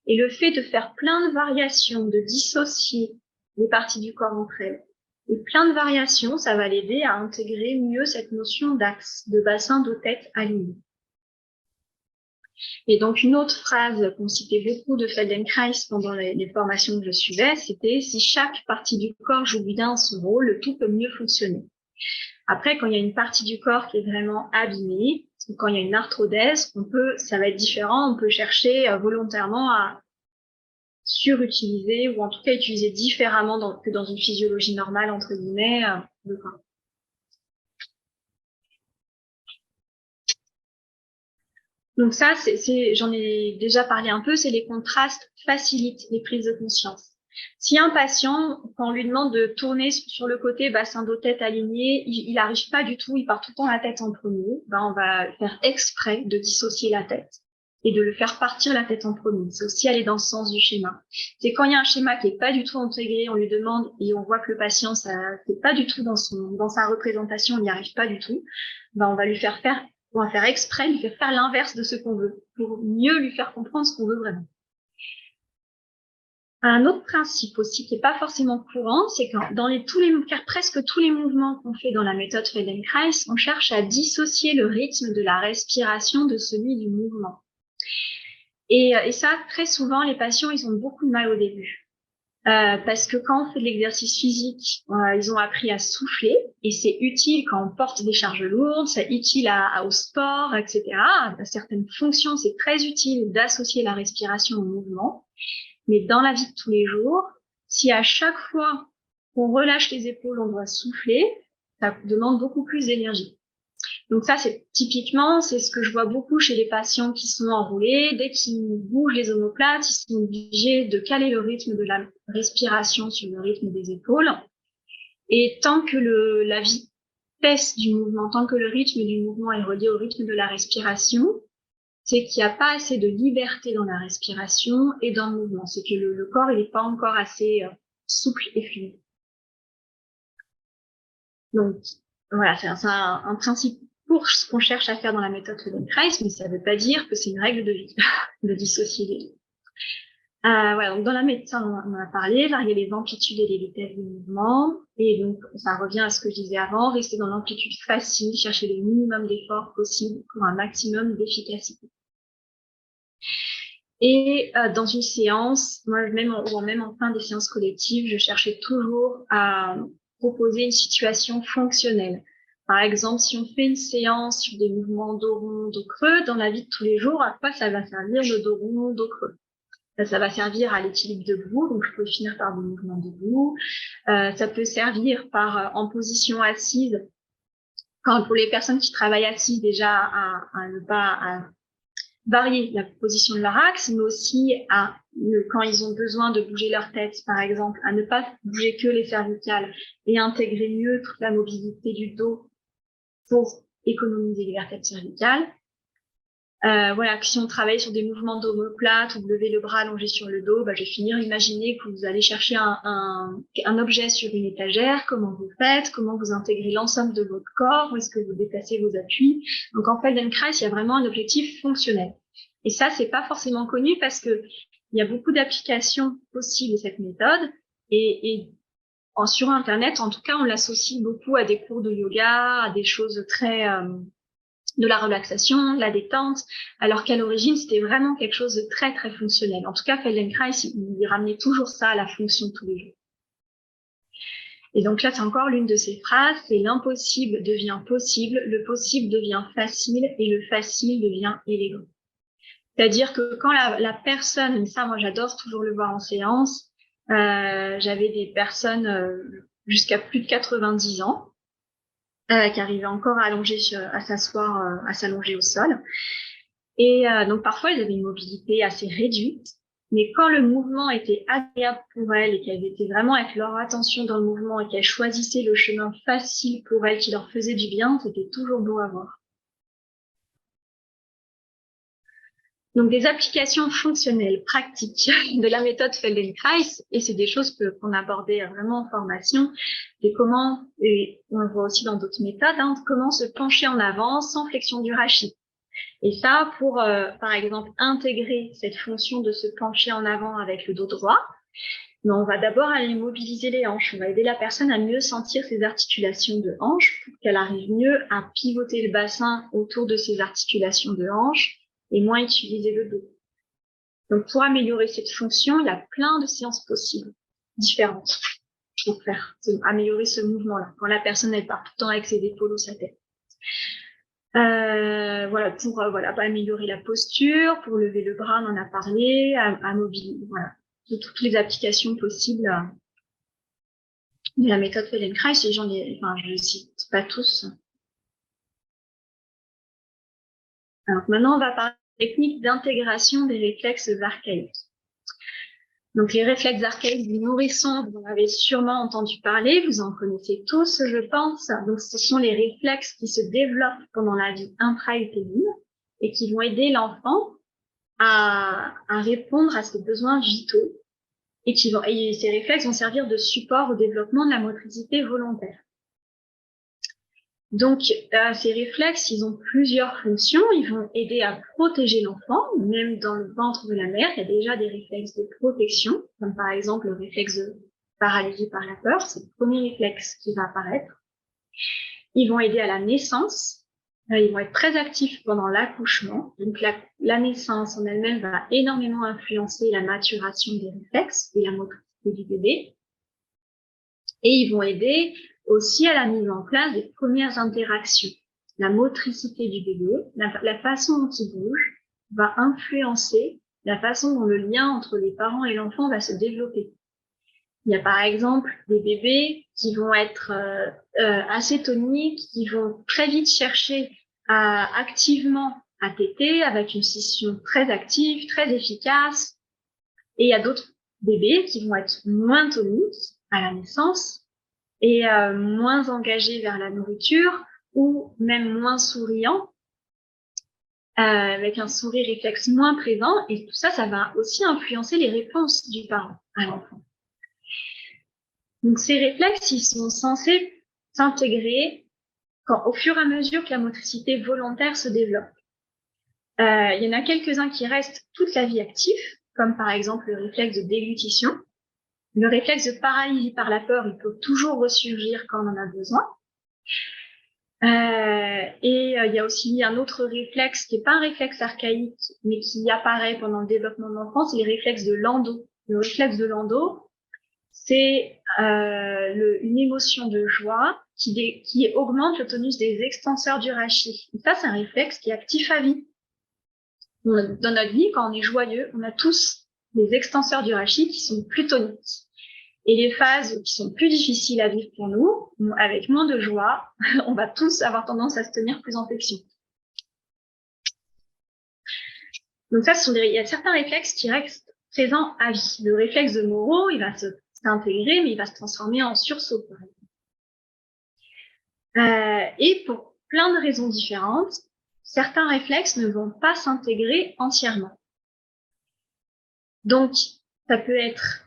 Et le fait de faire plein de variations, de dissocier les parties du corps entre elles, et plein de variations, ça va l'aider à intégrer mieux cette notion d'axe, de bassin de tête aligné. Et donc, une autre phrase qu'on citait beaucoup de Feldenkrais pendant les formations que je suivais, c'était « Si chaque partie du corps joue bien son rôle, le tout peut mieux fonctionner ». Après, quand il y a une partie du corps qui est vraiment abîmée, ou quand il y a une arthrodèse, ça va être différent, on peut chercher volontairement à surutiliser ou en tout cas utiliser différemment que dans une physiologie normale, entre guillemets, le corps. Donc ça, j'en ai déjà parlé un peu, c'est les contrastes facilitent les prises de conscience. Si un patient, quand on lui demande de tourner sur le côté bassin dos tête aligné, il n'arrive pas du tout, il part tout le temps la tête en premier, on va faire exprès de dissocier la tête et de le faire partir la tête en premier. C'est aussi aller dans le sens du schéma. C'est quand il y a un schéma qui est pas du tout intégré, on lui demande et on voit que le patient, ça c'est pas du tout dans sa représentation, il n'y arrive pas du tout, on va faire exprès, lui faire l'inverse de ce qu'on veut, pour mieux lui faire comprendre ce qu'on veut vraiment. Un autre principe aussi qui n'est pas forcément courant, c'est que dans presque tous les mouvements qu'on fait dans la méthode Feldenkrais, on cherche à dissocier le rythme de la respiration de celui du mouvement. Et ça, très souvent, les patients, ils ont beaucoup de mal au début. Parce que quand on fait de l'exercice physique, ils ont appris à souffler et c'est utile quand on porte des charges lourdes, c'est utile au sport, etc. À certaines fonctions, c'est très utile d'associer la respiration au mouvement. Mais dans la vie de tous les jours, si à chaque fois qu'on relâche les épaules, on doit souffler, ça demande beaucoup plus d'énergie. Donc ça, c'est typiquement, c'est ce que je vois beaucoup chez les patients qui sont enroulés. Dès qu'ils bougent les omoplates, ils sont obligés de caler le rythme de la respiration sur le rythme des épaules. Et tant que la vitesse du mouvement, tant que le rythme du mouvement est relié au rythme de la respiration, c'est qu'il n'y a pas assez de liberté dans la respiration et dans le mouvement. C'est que le corps, il n'est pas encore assez souple et fluide. Donc, voilà, c'est un principe pour ce qu'on cherche à faire dans la méthode Feldenkrais, mais ça ne veut pas dire que c'est une règle de vie, de dissocier les deux. Voilà, donc dans la méthode, on en a parlé, varier les amplitudes et les vitesses du mouvement, et donc ça revient à ce que je disais avant, rester dans l'amplitude facile, chercher le minimum d'effort possible pour un maximum d'efficacité. Et dans une séance, moi même en fin des séances collectives, je cherchais toujours à proposer une situation fonctionnelle. Par exemple, si on fait une séance sur des mouvements dos rond, dos creux, dans la vie de tous les jours, à quoi ça va servir le dos rond, dos creux? Ça va servir à l'équilibre debout, donc je peux finir par des mouvements debout. Ça peut servir en position assise, pour les personnes qui travaillent assises déjà à ne pas varier la position de leur axe, mais aussi quand ils ont besoin de bouger leur tête, par exemple, à ne pas bouger que les cervicales et intégrer mieux toute la mobilité du dos pour économiser les vertèbres cervicales. Voilà, que si on travaille sur des mouvements d'omoplate ou de lever le bras allongé sur le dos, je vais finir, imaginez que vous allez chercher un objet sur une étagère, comment vous faites, comment vous intégrez l'ensemble de votre corps, où est-ce que vous déplacez vos appuis. Donc en Feldenkrais, il y a vraiment un objectif fonctionnel. Et ça, c'est pas forcément connu parce que il y a beaucoup d'applications possibles de cette méthode sur Internet, en tout cas, on l'associe beaucoup à des cours de yoga, à des choses très de la relaxation, de la détente, alors qu'à l'origine, c'était vraiment quelque chose de très, très fonctionnel. En tout cas, Feldenkrais, il ramenait toujours ça à la fonction de tous les jours. Et donc là, c'est encore l'une de ces phrases, c'est l'impossible devient possible, le possible devient facile et le facile devient élégant. C'est-à-dire que quand la personne, et ça, moi, j'adore toujours le voir en séance, j'avais des personnes jusqu'à plus de 90 ans, qui arrivaient encore à s'asseoir, à s'allonger au sol. Et donc parfois, elles avaient une mobilité assez réduite, mais quand le mouvement était agréable pour elles et qu'elles étaient vraiment avec leur attention dans le mouvement et qu'elles choisissaient le chemin facile pour elles qui leur faisait du bien, c'était toujours beau à voir. Donc des applications fonctionnelles, pratiques de la méthode Feldenkrais, et c'est des choses qu'on abordait vraiment en formation, et on le voit aussi dans d'autres méthodes, comment se pencher en avant sans flexion du rachis. Et ça, pour, par exemple, intégrer cette fonction de se pencher en avant avec le dos droit, mais on va d'abord aller mobiliser les hanches. On va aider la personne à mieux sentir ses articulations de hanches pour qu'elle arrive mieux à pivoter le bassin autour de ses articulations de hanches et moins utiliser le dos. Donc, pour améliorer cette fonction, il y a plein de séances possibles, différentes, pour améliorer ce mouvement-là, quand la personne elle part tout le temps avec ses épaules ou sa tête. Pour améliorer la posture, pour lever le bras, on en a parlé, à mobiliser, voilà, toutes les applications possibles de la méthode Feldenkrais. Je ne cite pas tous. Alors maintenant, on va parler de technique d'intégration des réflexes archaïques. Donc les réflexes archaïques du nourrisson, vous en avez sûrement entendu parler, vous en connaissez tous, je pense. Donc ce sont les réflexes qui se développent pendant la vie intra-utérine et qui vont aider l'enfant à répondre à ses besoins vitaux et ces réflexes vont servir de support au développement de la motricité volontaire. Donc, ces réflexes, ils ont plusieurs fonctions. Ils vont aider à protéger l'enfant, même dans le ventre de la mère. Il y a déjà des réflexes de protection, comme par exemple le réflexe de paralysie par la peur. C'est le premier réflexe qui va apparaître. Ils vont aider à la naissance. Ils vont être très actifs pendant l'accouchement. Donc, la naissance en elle-même va énormément influencer la maturation des réflexes et la motricité. que du bébé. Et ils vont aider aussi à la mise en place des premières interactions. La motricité du bébé, la façon dont il bouge, va influencer la façon dont le lien entre les parents et l'enfant va se développer. Il y a par exemple des bébés qui vont être assez toniques, qui vont très vite chercher activement à téter avec une succion très active, très efficace. Et il y a d'autres bébés qui vont être moins toniques à la naissance et moins engagés vers la nourriture ou même moins souriants, avec un sourire réflexe moins présent. Et tout ça, ça va aussi influencer les réponses du parent à l'enfant. Donc ces réflexes, ils sont censés s'intégrer au fur et à mesure que la motricité volontaire se développe. Il y en a quelques-uns qui restent toute la vie actifs, comme par exemple le réflexe de déglutition. Le réflexe de paralysie par la peur, il peut toujours ressurgir quand on en a besoin. Il y a aussi un autre réflexe qui n'est pas un réflexe archaïque, mais qui apparaît pendant le développement de l'enfant, c'est les réflexes de Landau. Le réflexe de Landau, c'est une émotion de joie qui augmente le tonus des extenseurs du rachis. Et ça, c'est un réflexe qui est actif à vie. Dans notre vie, quand on est joyeux, on a tous des extenseurs du rachis qui sont plus toniques. Et les phases qui sont plus difficiles à vivre pour nous, avec moins de joie, on va tous avoir tendance à se tenir plus en flexion. Donc ça, il y a certains réflexes qui restent présents à vie. Le réflexe de Moro, il va s'intégrer, mais il va se transformer en sursaut, par exemple. Et pour plein de raisons différentes, certains réflexes ne vont pas s'intégrer entièrement. Donc, ça peut être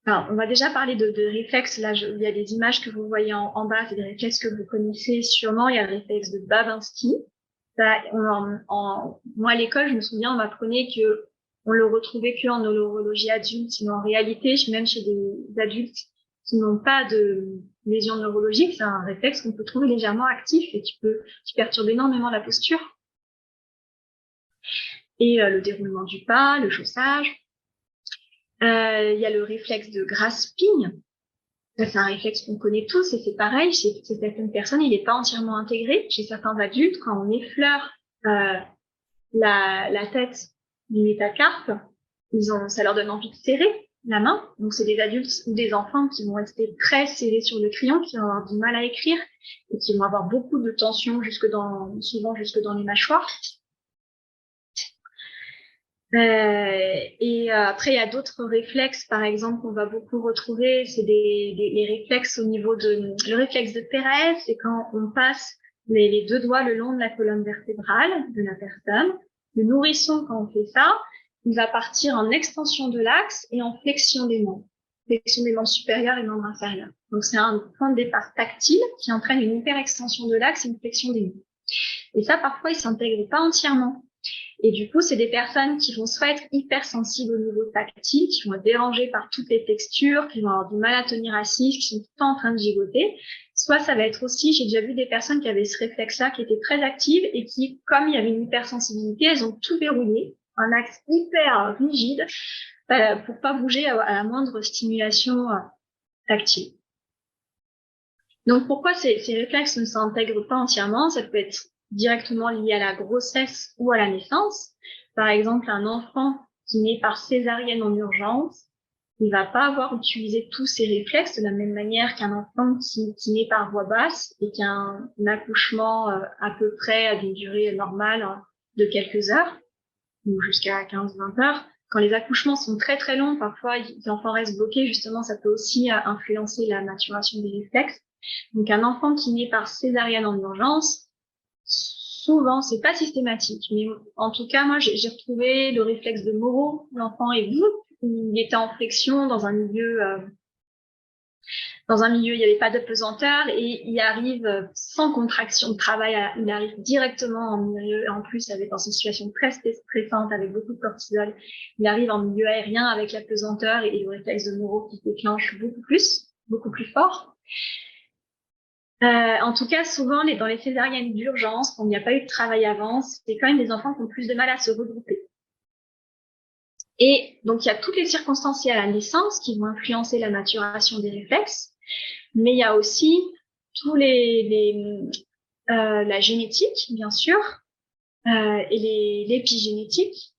on va déjà parler de réflexes. Là, il y a des images que vous voyez en bas, c'est des réflexes que vous connaissez sûrement. Il y a le réflexe de Babinski. Moi, à l'école, je me souviens, on m'apprenait que on le retrouvait que en neurologie adulte, mais en réalité, même chez des adultes qui n'ont pas de lésions neurologiques, c'est un réflexe qu'on peut trouver légèrement actif et qui perturbe énormément la posture. Et le déroulement du pas, le chaussage. Il y a le réflexe de Grasping. C'est un réflexe qu'on connaît tous et c'est pareil, chez certaines personnes, il n'est pas entièrement intégré. Chez certains adultes, quand on effleure la tête du métacarpe, ça leur donne envie de serrer la main. Donc, c'est des adultes ou des enfants qui vont rester très serrés sur le crayon, qui vont avoir du mal à écrire et qui vont avoir beaucoup de tension souvent jusque dans les mâchoires. Après, il y a d'autres réflexes, par exemple, qu'on va beaucoup retrouver, c'est les réflexes au niveau le réflexe de Pérez, c'est quand on passe les deux doigts le long de la colonne vertébrale de la personne. Le nourrisson, quand on fait ça, il va partir en extension de l'axe et en flexion des membres supérieurs et membres inférieurs. Donc, c'est un point de départ tactile qui entraîne une hyperextension de l'axe et une flexion des membres. Et ça, parfois, il s'intègre pas entièrement. Et du coup, c'est des personnes qui vont soit être hypersensibles au niveau tactile, qui vont être dérangées par toutes les textures, qui vont avoir du mal à tenir assises, qui sont tout le temps en train de gigoter. Soit ça va être aussi, j'ai déjà vu des personnes qui avaient ce réflexe-là, qui étaient très actives et qui, comme il y avait une hypersensibilité, elles ont tout verrouillé, un axe hyper rigide, pour pas bouger à la moindre stimulation tactile. Donc, pourquoi ces réflexes ne s'intègrent pas entièrement? Ça peut être directement lié à la grossesse ou à la naissance. Par exemple, un enfant qui naît par césarienne en urgence, il va pas avoir utilisé tous ses réflexes de la même manière qu'un enfant qui naît par voie basse et qui a un accouchement à peu près à d'une durée normale de quelques heures, ou jusqu'à 15-20 heures. Quand les accouchements sont très très longs, parfois l'enfant reste bloqué, justement, ça peut aussi influencer la maturation des réflexes. Donc un enfant qui naît par césarienne en urgence, souvent, c'est pas systématique, mais en tout cas, moi, j'ai retrouvé le réflexe de Moro. L'enfant il était en flexion dans un milieu, il n'y avait pas de pesanteur et il arrive sans contraction de travail, il arrive directement en milieu, en plus, dans une situation très stressante avec beaucoup de cortisol, il arrive en milieu aérien avec la pesanteur et le réflexe de Moro qui se déclenche beaucoup plus fort. En tout cas, souvent, dans les césariennes d'urgence, quand il n'y a pas eu de travail avant, c'est quand même des enfants qui ont plus de mal à se regrouper. Et donc, il y a toutes les circonstances liées à la naissance qui vont influencer la maturation des réflexes, mais il y a aussi tous la génétique, bien sûr, et l'épigénétique,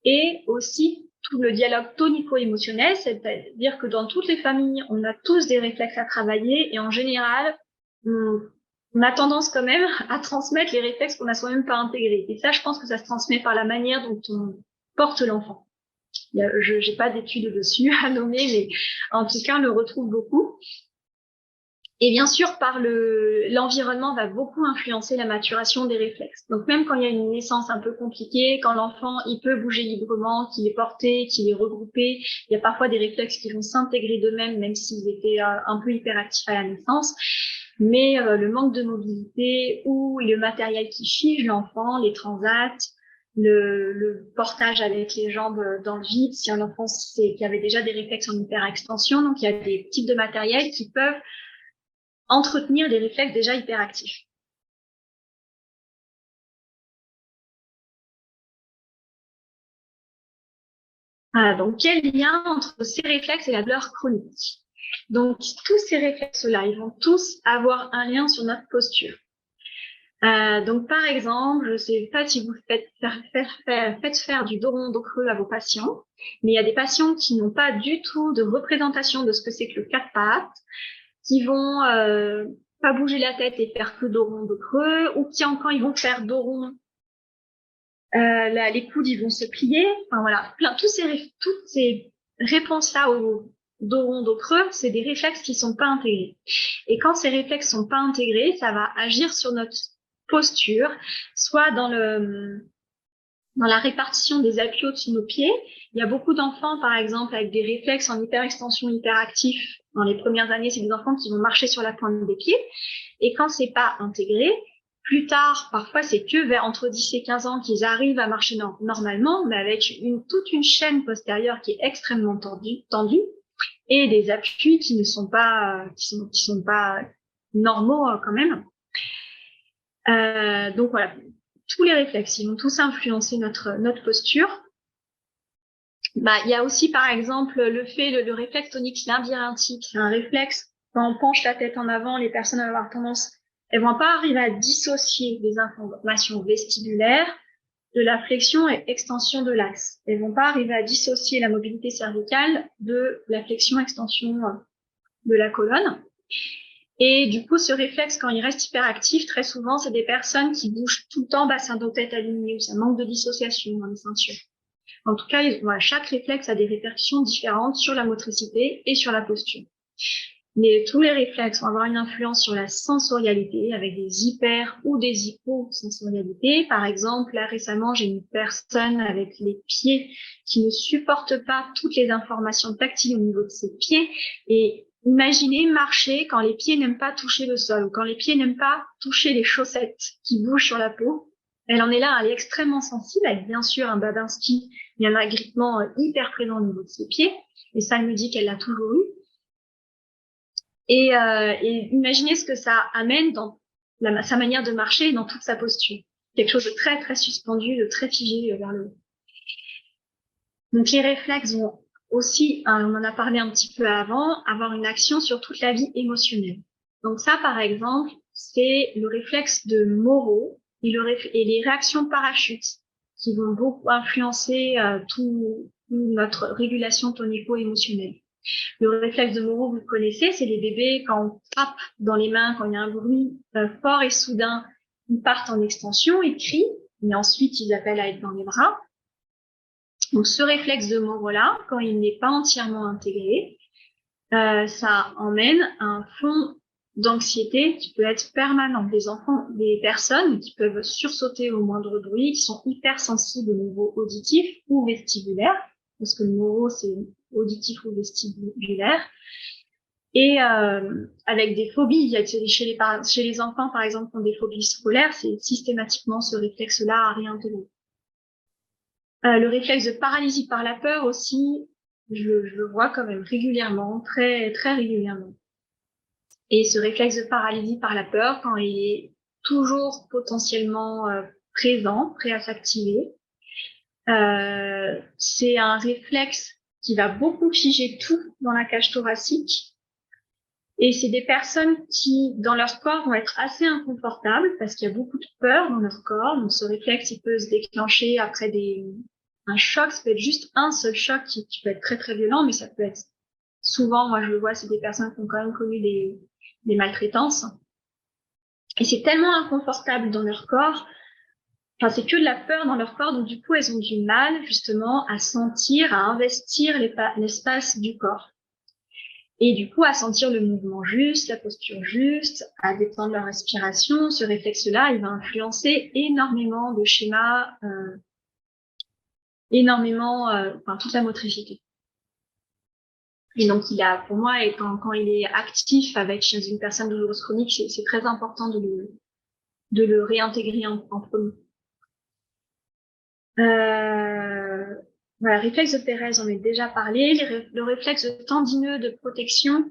et aussi tout le dialogue tonico-émotionnel, c'est-à-dire que dans toutes les familles, on a tous des réflexes à travailler, et en général, on a tendance quand même à transmettre les réflexes qu'on n'a soi-même pas intégrés. Et ça, je pense que ça se transmet par la manière dont on porte l'enfant. Je n'ai pas d'études dessus à nommer, mais en tout cas, on le retrouve beaucoup. Et bien sûr, par l'environnement va beaucoup influencer la maturation des réflexes. Donc même quand il y a une naissance un peu compliquée, quand l'enfant il peut bouger librement, qu'il est porté, qu'il est regroupé, il y a parfois des réflexes qui vont s'intégrer d'eux-mêmes, même s'ils étaient un peu hyperactifs à la naissance. Mais le manque de mobilité ou le matériel qui fige l'enfant, les transats, le portage avec les jambes dans le vide, si un enfant qui avait déjà des réflexes en hyperextension, donc il y a des types de matériel qui peuvent entretenir des réflexes déjà hyperactifs. Voilà, donc quel lien entre ces réflexes et la douleur chronique? Donc tous ces réflexes-là, ils vont tous avoir un lien sur notre posture. Donc par exemple, je ne sais pas si vous faites faire du dos rond, dos creux à vos patients, mais il y a des patients qui n'ont pas du tout de représentation de ce que c'est que le quatre pattes, qui vont pas bouger la tête et faire que dos rond, dos creux, ou qui encore ils vont faire dos rond. Les coudes, ils vont se plier. Enfin voilà, toutes ces réponses-là au dos rond, dos creux, c'est des réflexes qui sont pas intégrés. Et quand ces réflexes sont pas intégrés, ça va agir sur notre posture, soit dans la répartition des appuis au-dessus de nos pieds. Il y a beaucoup d'enfants, par exemple, avec des réflexes en hyperextension, hyperactifs. Dans les premières années, c'est des enfants qui vont marcher sur la pointe des pieds. Et quand c'est pas intégré, plus tard, parfois, c'est que vers entre 10 et 15 ans qu'ils arrivent à marcher normalement, mais avec toute une chaîne postérieure qui est extrêmement tendue et des appuis qui ne sont pas, qui sont pas normaux quand même. Donc voilà, tous les réflexes, ils vont tous influencer notre posture. Bah, il y a aussi, par exemple, le réflexe tonique labyrinthique. C'est un réflexe, quand on penche la tête en avant, les personnes vont avoir tendance, elles vont pas arriver à dissocier les informations vestibulaires de la flexion et extension de l'axe. Elles vont pas arriver à dissocier la mobilité cervicale de la flexion-extension de la colonne. Et du coup, ce réflexe, quand il reste hyperactif, très souvent, c'est des personnes qui bougent tout le temps bassin dos tête aligné, où ça manque de dissociation dans les ceintures. En tout cas, chaque réflexe a des répercussions différentes sur la motricité et sur la posture. Mais tous les réflexes vont avoir une influence sur la sensorialité avec des hyper ou des hyposensorialités. Par exemple, là récemment, j'ai une personne avec les pieds qui ne supporte pas toutes les informations tactiles au niveau de ses pieds. Et imaginez marcher quand les pieds n'aiment pas toucher le sol ou quand les pieds n'aiment pas toucher les chaussettes qui bougent sur la peau. Elle en est là, elle est extrêmement sensible avec bien sûr un Babinski, il y a un agrippement hyper présent au niveau de ses pieds. Et ça, elle me dit qu'elle l'a toujours eu. Et imaginez ce que ça amène dans sa manière de marcher et dans toute sa posture. Quelque chose de très, très suspendu, de très figé vers le haut. Donc, les réflexes vont aussi, on en a parlé un petit peu avant, avoir une action sur toute la vie émotionnelle. Donc ça, par exemple, c'est le réflexe de Moro et les réactions parachutes qui vont beaucoup influencer toute notre régulation tonico-émotionnelle. Le réflexe de Moro, vous le connaissez, c'est les bébés, quand on tape dans les mains, quand il y a un bruit fort et soudain, ils partent en extension, ils crient, mais ensuite ils appellent à être dans les bras. Donc ce réflexe de Moro-là, quand il n'est pas entièrement intégré, ça emmène un fond d'anxiété qui peut être permanent. Des personnes qui peuvent sursauter au moindre bruit, qui sont hypersensibles au niveau auditif ou vestibulaire, parce que le Moro, c'est auditif ou vestibulaire. Et avec des phobies, chez les enfants, par exemple, qui ont des phobies scolaires, c'est systématiquement ce réflexe-là à réintégrer. Le réflexe de paralysie par la peur aussi, je le vois quand même régulièrement, très, très régulièrement. Et ce réflexe de paralysie par la peur, quand il est toujours potentiellement présent, prêt à s'activer, C'est un réflexe qui va beaucoup figer tout dans la cage thoracique. Et c'est des personnes qui, dans leur corps, vont être assez inconfortables parce qu'il y a beaucoup de peur dans leur corps. Donc, ce réflexe, il peut se déclencher après un choc. Ça peut être juste un seul choc qui peut être très, très violent, mais ça peut être souvent, moi, je le vois, c'est des personnes qui ont quand même connu des maltraitances. Et c'est tellement inconfortable dans leur corps. Enfin, c'est que de la peur dans leur corps. Donc, du coup, elles ont du mal, justement, à sentir, à investir l'espace du corps. Et du coup, à sentir le mouvement juste, la posture juste, à détendre leur respiration. Ce réflexe-là, il va influencer énormément de schémas, enfin, toute la motricité. Et donc, pour moi, quand il est actif chez une personne douloureuse chronique, c'est très important de le réintégrer en premier. Voilà, réflexe de Pérez, on en a déjà parlé. Le réflexe tendineux de protection,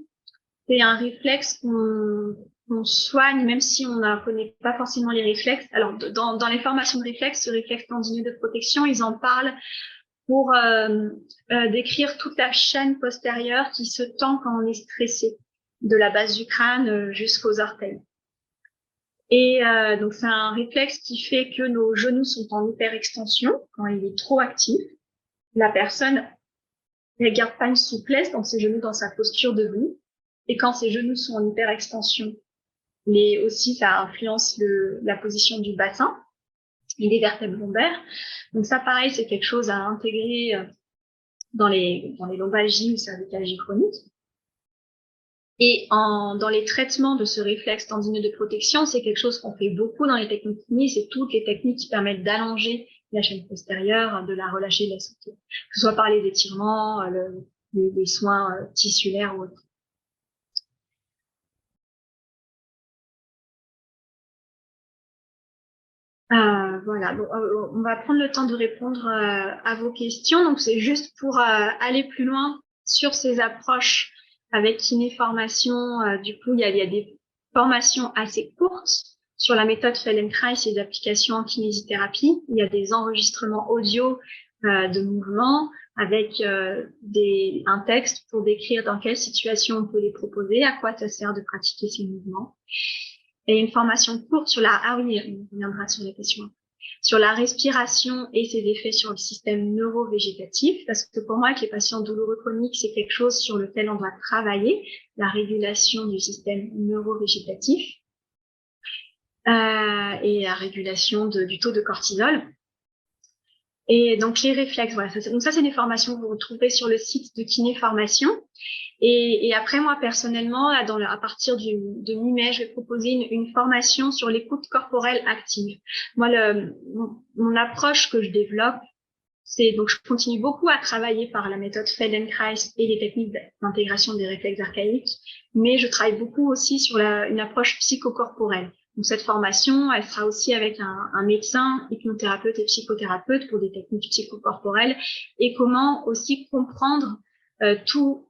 c'est un réflexe qu'on soigne, même si on ne connaît pas forcément les réflexes. Alors, dans les formations de réflexes, ce réflexe tendineux de protection, ils en parlent pour décrire toute la chaîne postérieure qui se tend quand on est stressé, de la base du crâne jusqu'aux orteils. Et donc, c'est un réflexe qui fait que nos genoux sont en hyperextension quand il est trop actif. La personne ne garde pas une souplesse dans ses genoux, dans sa posture debout. Et quand ses genoux sont en hyperextension, mais aussi ça influence la position du bassin et des vertèbres lombaires. Donc ça, pareil, c'est quelque chose à intégrer dans les lombalgies ou cervicalgies chroniques. Et dans les traitements de ce réflexe tendineux de protection, c'est quelque chose qu'on fait beaucoup dans les techniques kiné, c'est toutes les techniques qui permettent d'allonger la chaîne postérieure, de la relâcher, de la sauter, que ce soit par les étirements, les soins tissulaires ou autres. Voilà, bon, on va prendre le temps de répondre à vos questions. Donc, c'est juste pour aller plus loin sur ces approches avec kiné-formation. Du coup, il y a des formations assez courtes sur la méthode Feldenkrais et d'application en kinésithérapie. Il y a des enregistrements audio de mouvements avec un texte pour décrire dans quelle situation on peut les proposer, à quoi ça sert de pratiquer ces mouvements. Et une formation courte sur on reviendra sur la question, sur la respiration et ses effets sur le système neurovégétatif, parce que pour moi, avec les patients douloureux chroniques, c'est quelque chose sur lequel on doit travailler, la régulation du système neurovégétatif et la régulation du taux de cortisol. Et donc, les réflexes, voilà. Donc ça, c'est des formations que vous retrouvez sur le site de Kiné Formation. Et après, moi, personnellement, là, à partir de mi-mai, je vais proposer une formation sur l'écoute corporelle active. Moi, mon approche que je développe, donc je continue beaucoup à travailler par la méthode Feldenkrais et les techniques d'intégration des réflexes archaïques, mais je travaille beaucoup aussi sur une approche psychocorporelle. Donc cette formation, elle sera aussi avec un médecin, hypnothérapeute et psychothérapeute pour des techniques psychocorporelles et comment aussi comprendre tout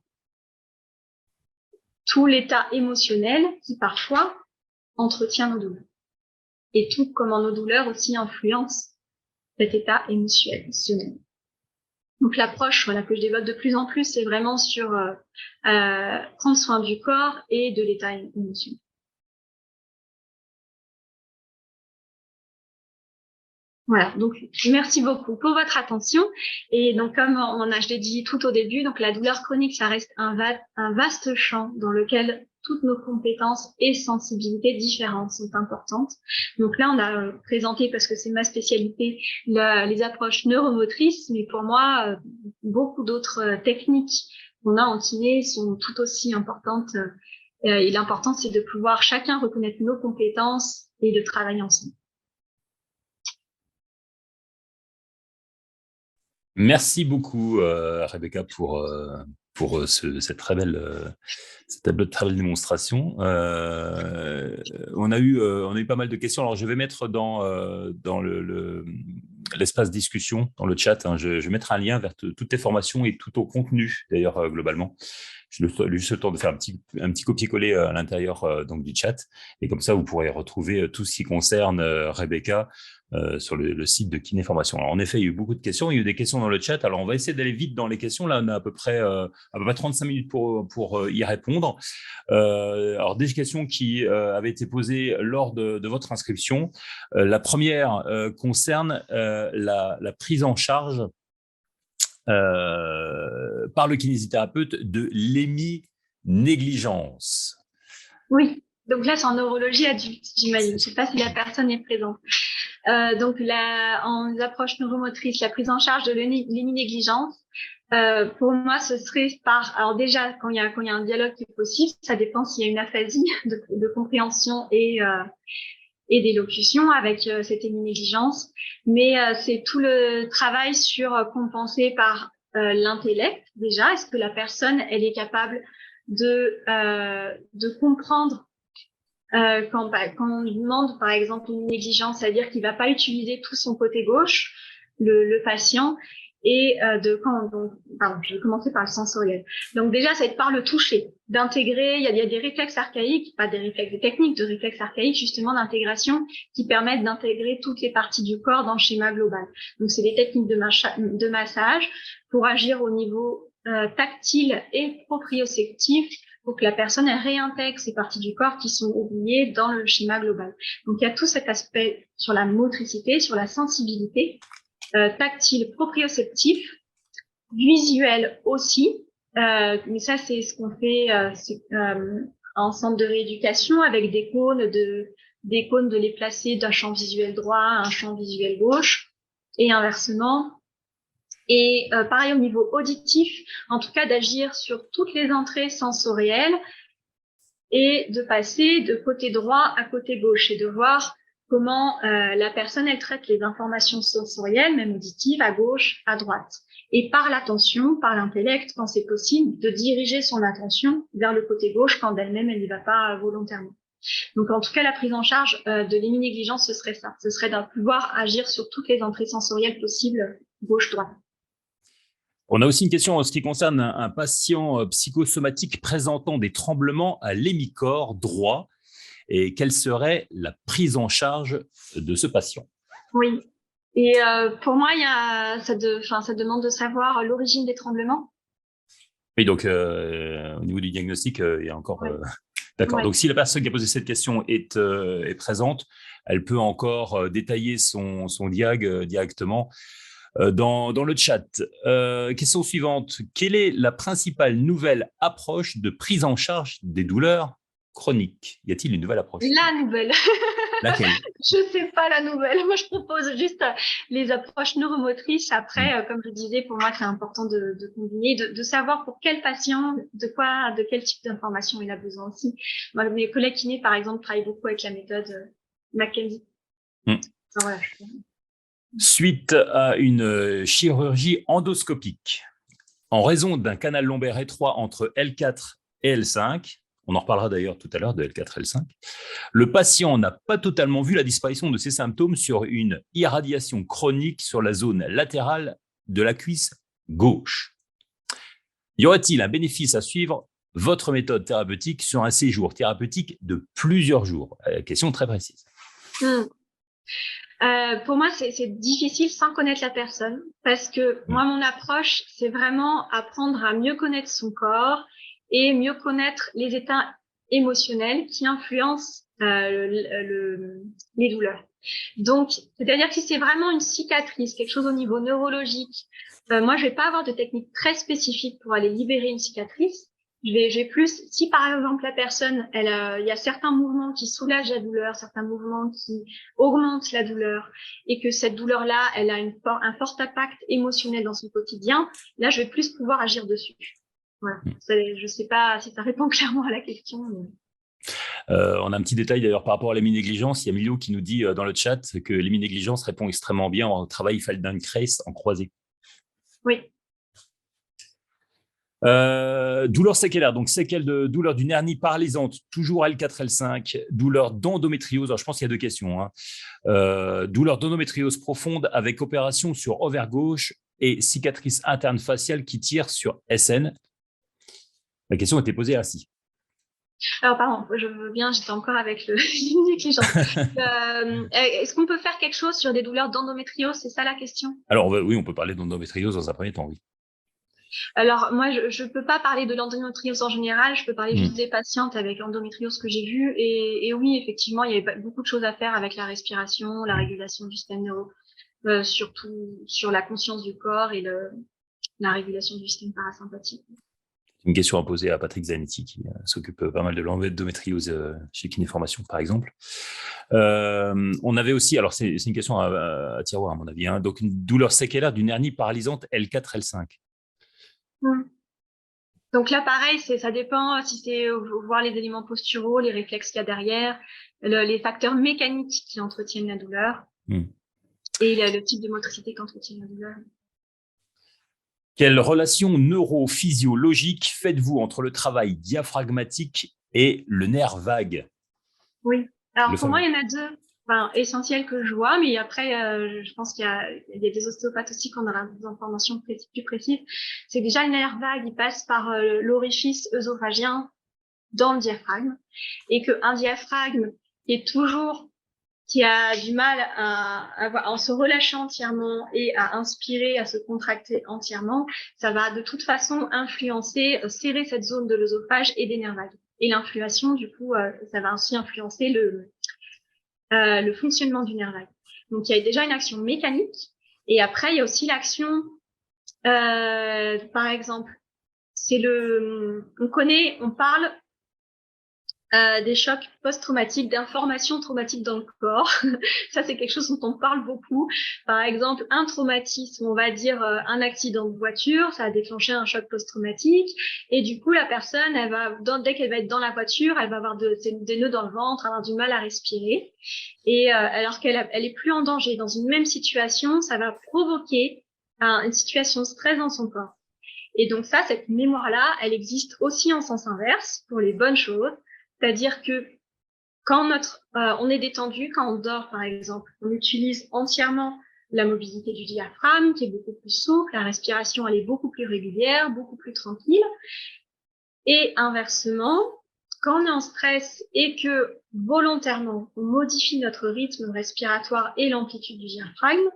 l'état émotionnel qui parfois entretient nos douleurs. Et tout comment nos douleurs aussi influencent cet état émotionnel. Donc l'approche que je développe de plus en plus, c'est vraiment sur prendre soin du corps et de l'état émotionnel. Voilà, donc merci beaucoup pour votre attention. Et donc comme je l'ai dit tout au début, donc la douleur chronique, ça reste un vaste champ dans lequel toutes nos compétences et sensibilités différentes sont importantes. Donc là, on a présenté, parce que c'est ma spécialité, les approches neuromotrices, mais pour moi, beaucoup d'autres techniques qu'on a en kiné sont tout aussi importantes. Et l'important, c'est de pouvoir chacun reconnaître nos compétences et de travailler ensemble. Merci beaucoup, Rebecca, pour cette très belle démonstration. On a eu pas mal de questions. Alors, je vais mettre dans l'espace discussion, dans le chat, hein, je vais mettre un lien vers toutes tes formations et tout ton contenu, d'ailleurs, globalement, juste le temps de faire un petit copier-coller à l'intérieur donc du chat. Et comme ça, vous pourrez retrouver tout ce qui concerne Rebecca sur le site de Kinéformation. Alors, en effet, il y a eu beaucoup de questions. Il y a eu des questions dans le chat. Alors, on va essayer d'aller vite dans les questions. Là, on a à peu près 35 minutes pour y répondre. Alors, des questions qui avaient été posées lors de votre inscription. La première concerne la prise en charge par le kinésithérapeute de l'héminégligence. Oui, donc là, c'est en neurologie adulte, j'imagine. Je ne sais pas si la personne est présente. Donc là, en approche neuromotrice, la prise en charge de l'héminégligence, pour moi, ce serait alors déjà, quand il y a un dialogue qui est possible, ça dépend s'il y a une aphasie de compréhension et d'élocution avec cette héminégligence, mais c'est tout le travail sur compenser par l'intellect déjà. Est-ce que la personne, elle est capable de comprendre quand on lui demande, par exemple, une négligence, c'est-à-dire qu'il va pas utiliser tout son côté gauche, le patient, et je vais commencer par le sensoriel. Donc déjà, c'est par le toucher, d'intégrer, il y a des réflexes archaïques, pas des réflexes, des techniques de réflexes archaïques, justement, d'intégration, qui permettent d'intégrer toutes les parties du corps dans le schéma global. Donc c'est des techniques de massage pour agir au niveau tactile et proprioceptif, pour que la personne elle réintègre ces parties du corps qui sont oubliées dans le schéma global. Donc, il y a tout cet aspect sur la motricité, sur la sensibilité, tactile, proprioceptif, visuel aussi. Mais ça, c'est ce qu'on fait en centre de rééducation avec des cônes de les placer d'un champ visuel droit à un champ visuel gauche et inversement. Et pareil au niveau auditif, en tout cas d'agir sur toutes les entrées sensorielles et de passer de côté droit à côté gauche et de voir comment la personne elle traite les informations sensorielles, même auditives, à gauche, à droite. Et par l'attention, par l'intellect, quand c'est possible, de diriger son attention vers le côté gauche quand d'elle-même elle n'y va pas volontairement. Donc en tout cas, la prise en charge de l'héminégligence, ce serait ça. Ce serait de pouvoir agir sur toutes les entrées sensorielles possibles, gauche-droite. On a aussi une question en ce qui concerne un patient psychosomatique présentant des tremblements à l'hémicorps droit. Et quelle serait la prise en charge de ce patient? Oui. Et pour moi, ça demande de savoir l'origine des tremblements. Oui, donc au niveau du diagnostic, il y a encore... Ouais. D'accord. Ouais. Donc, si la personne qui a posé cette question est présente, elle peut encore détailler son diag directement dans le chat. Question suivante. Quelle est la principale nouvelle approche de prise en charge des douleurs chroniques? Y a-t-il une nouvelle approche? La nouvelle. Laquelle? Je sais pas la nouvelle. Moi, je propose juste les approches neuromotrices. Après, comme je disais, pour moi, c'est important de combiner, de savoir pour quel patient, de quel type d'information il a besoin aussi. Moi, mes collègues kinés, par exemple, travaillent beaucoup avec la méthode McKenzie. Voilà. Suite à une chirurgie endoscopique, en raison d'un canal lombaire étroit entre L4 et L5, on en reparlera d'ailleurs tout à l'heure de L4 et L5, le patient n'a pas totalement vu la disparition de ses symptômes sur une irradiation chronique sur la zone latérale de la cuisse gauche. Y aurait-il un bénéfice à suivre votre méthode thérapeutique sur un séjour thérapeutique de plusieurs jours? Question très précise. Pour moi, c'est difficile sans connaître la personne parce que moi, mon approche, c'est vraiment apprendre à mieux connaître son corps et mieux connaître les états émotionnels qui influencent les douleurs. Donc, c'est-à-dire que si c'est vraiment une cicatrice, quelque chose au niveau neurologique, moi, je vais pas avoir de technique très spécifique pour aller libérer une cicatrice. J'ai plus, si par exemple la personne, il y a certains mouvements qui soulagent la douleur, certains mouvements qui augmentent la douleur, et que cette douleur-là, elle a un fort impact émotionnel dans son quotidien, là, je vais plus pouvoir agir dessus. Voilà. Je sais pas si ça répond clairement à la question. Mais... on a un petit détail d'ailleurs par rapport à l'héminégligence. Il y a Milio qui nous dit dans le chat que l'héminégligence répond extrêmement bien au travail Feldenkrais en croisé. Oui. Douleur séquelaire, donc séquelles de douleur d'une hernie paralysante, toujours L4, L5, douleur d'endométriose, alors je pense qu'il y a deux questions, douleur d'endométriose profonde avec opération sur ovaire gauche et cicatrice interne faciale qui tire sur SN. La question était posée ainsi. Alors, pardon, je veux bien, j'étais encore avec le négligence. Est-ce qu'on peut faire quelque chose sur des douleurs d'endométriose? C'est ça la question? Alors, oui, on peut parler d'endométriose dans un premier temps, oui. Alors, moi, je peux pas parler de l'endométriose en général, je peux parler juste des patientes avec l'endométriose que j'ai vues. Et oui, effectivement, il y avait beaucoup de choses à faire avec la respiration, la régulation du système surtout sur la conscience du corps et la régulation du système parasympathique. Une question à poser à Patrick Zanetti, qui s'occupe pas mal de l'endométriose chez Kinéformation, par exemple. On avait aussi, alors c'est une question à tiroir, à mon avis, hein, donc une douleur séquelaire d'une hernie paralysante L4, L5. Donc là, pareil, ça dépend si c'est voir les éléments posturaux, les réflexes qu'il y a derrière, les facteurs mécaniques qui entretiennent la douleur et le type de motricité qui entretient la douleur. Quelle relation neurophysiologique faites-vous entre le travail diaphragmatique et le nerf vague? Oui. Alors pour moi, il y en a deux essentiels que je vois, mais après, je pense qu'il y a des ostéopathes aussi qui ont des informations plus précises. C'est déjà le nerf vague, il passe par l'orifice œsophagien dans le diaphragme, et qu'un diaphragme qui a du mal en se relâchant entièrement et à inspirer, à se contracter entièrement, ça va de toute façon influencer, serrer cette zone de l'œsophage et des nerfs vagues. Et l'influation, du coup, ça va ainsi influencer le fonctionnement du nerf vague. Donc, il y a déjà une action mécanique. Et après, il y a aussi l'action, par exemple, on parle des chocs post-traumatiques, d'informations traumatiques dans le corps. Ça, c'est quelque chose dont on parle beaucoup. Par exemple, un traumatisme, on va dire un accident de voiture, ça a déclenché un choc post-traumatique. Et du coup, la personne, dès qu'elle va être dans la voiture, elle va avoir des nœuds dans le ventre, avoir du mal à respirer. Et alors elle est plus en danger, dans une même situation, ça va provoquer une situation de stress dans son corps. Et donc ça, cette mémoire-là, elle existe aussi en sens inverse pour les bonnes choses. C'est-à-dire que quand on est détendu, quand on dort par exemple, on utilise entièrement la mobilité du diaphragme qui est beaucoup plus souple, la respiration elle est beaucoup plus régulière, beaucoup plus tranquille. Et inversement, quand on est en stress et que volontairement on modifie notre rythme respiratoire et l'amplitude du diaphragme,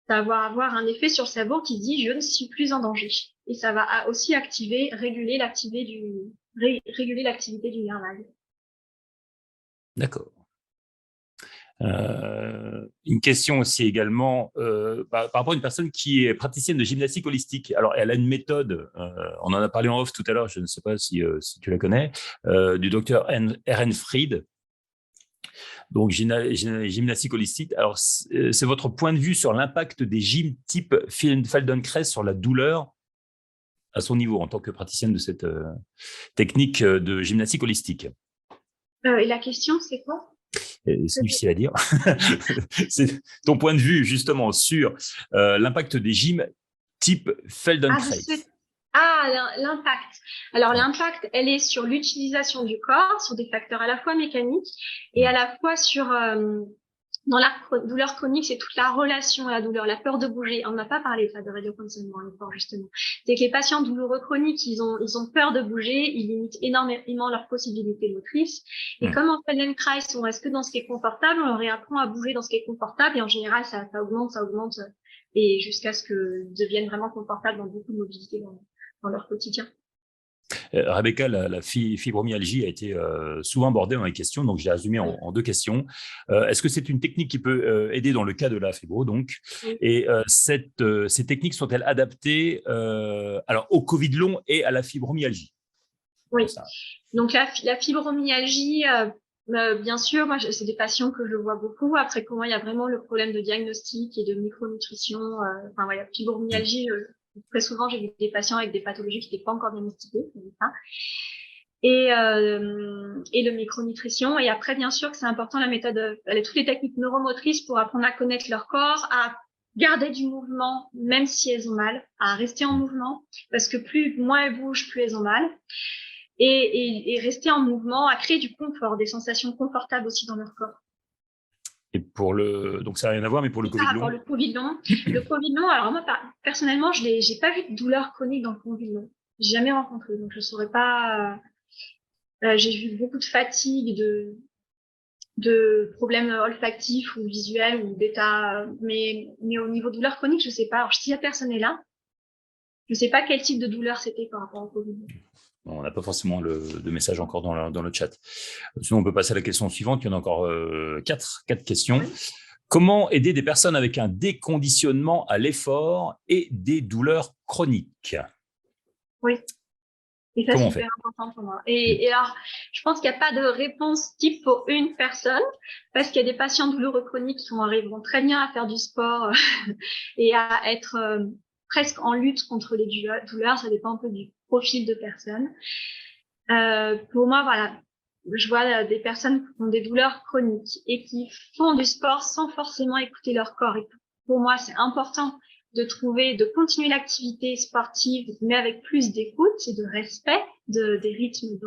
ça va avoir un effet sur le cerveau qui dit je ne suis plus en danger. Et ça va aussi réguler l'activité du nerf vague. D'accord. Une question aussi également par rapport à une personne qui est praticienne de gymnastique holistique. Alors, elle a une méthode, on en a parlé en off tout à l'heure, je ne sais pas si tu la connais, du docteur Ehrenfried. Donc, gymnastique holistique. Alors, c'est votre point de vue sur l'impact des gyms type Feldenkrais sur la douleur à son niveau en tant que praticienne de cette technique de gymnastique holistique. Et la question, c'est quoi? C'est difficile à dire. C'est ton point de vue justement sur l'impact des gyms type Feldenkrais. L'impact. Alors l'impact, elle est sur l'utilisation du corps, sur des facteurs à la fois mécaniques et à la fois sur dans la douleur chronique, c'est toute la relation à la douleur, la peur de bouger. On n'a pas parlé de radioconditionnement l'effort justement. C'est que les patients douloureux chroniques, ils ont peur de bouger, ils limitent énormément leurs possibilités motrices. Et comme en Feldenkrais, on reste que dans ce qui est confortable, on leur réapprend à bouger dans ce qui est confortable et en général, ça augmente et jusqu'à ce que deviennent vraiment confortables dans beaucoup de mobilité dans leur quotidien. Rebecca, la fibromyalgie a été souvent abordée dans les questions, donc j'ai résumé en deux questions. Est-ce que c'est une technique qui peut aider dans le cas de la fibro, donc, et ces techniques sont-elles adaptées alors au Covid long et à la fibromyalgie? Oui. Donc la fibromyalgie, bien sûr, moi c'est des patients que je vois beaucoup. Après, pour moi, il y a vraiment le problème de diagnostic et de micronutrition. Enfin voilà, fibromyalgie. Très souvent, j'ai vu des patients avec des pathologies qui n'étaient pas encore diagnostiquées, et le micronutrition. Et après, bien sûr, que c'est important la méthode, toutes les techniques neuromotrices pour apprendre à connaître leur corps, à garder du mouvement, même si elles ont mal, à rester en mouvement, parce que moins elles bougent, plus elles ont mal. Et rester en mouvement, à créer du confort, des sensations confortables aussi dans leur corps. Et donc ça n'a rien à voir, mais pour le Covid long. Le Covid long, alors moi personnellement, j'ai pas vu de douleur chronique dans le Covid long. j'ai jamais rencontré, donc je saurais pas. J'ai vu beaucoup de fatigue, de problèmes olfactifs ou visuels ou d'état, mais au niveau douleur chronique, je sais pas. Alors, si la personne est là, je sais pas quel type de douleur c'était par rapport au Covid. On n'a pas forcément de message encore dans le chat. Sinon, on peut passer à la question suivante. Il y en a encore quatre questions. Oui. Comment aider des personnes avec un déconditionnement à l'effort et des douleurs chroniques? Oui. Et ça, Comment c'est on fait? hyper important pour moi. Et alors, je pense qu'il n'y a pas de réponse type pour une personne, parce qu'il y a des patients douloureux chroniques qui arriveront très bien à faire du sport et à être presque en lutte contre les douleurs. Ça dépend un peu du profil de personne. Pour moi, voilà, je vois des personnes qui ont des douleurs chroniques et qui font du sport sans forcément écouter leur corps. Et pour moi, c'est important de continuer l'activité sportive, mais avec plus d'écoute et de respect des rythmes,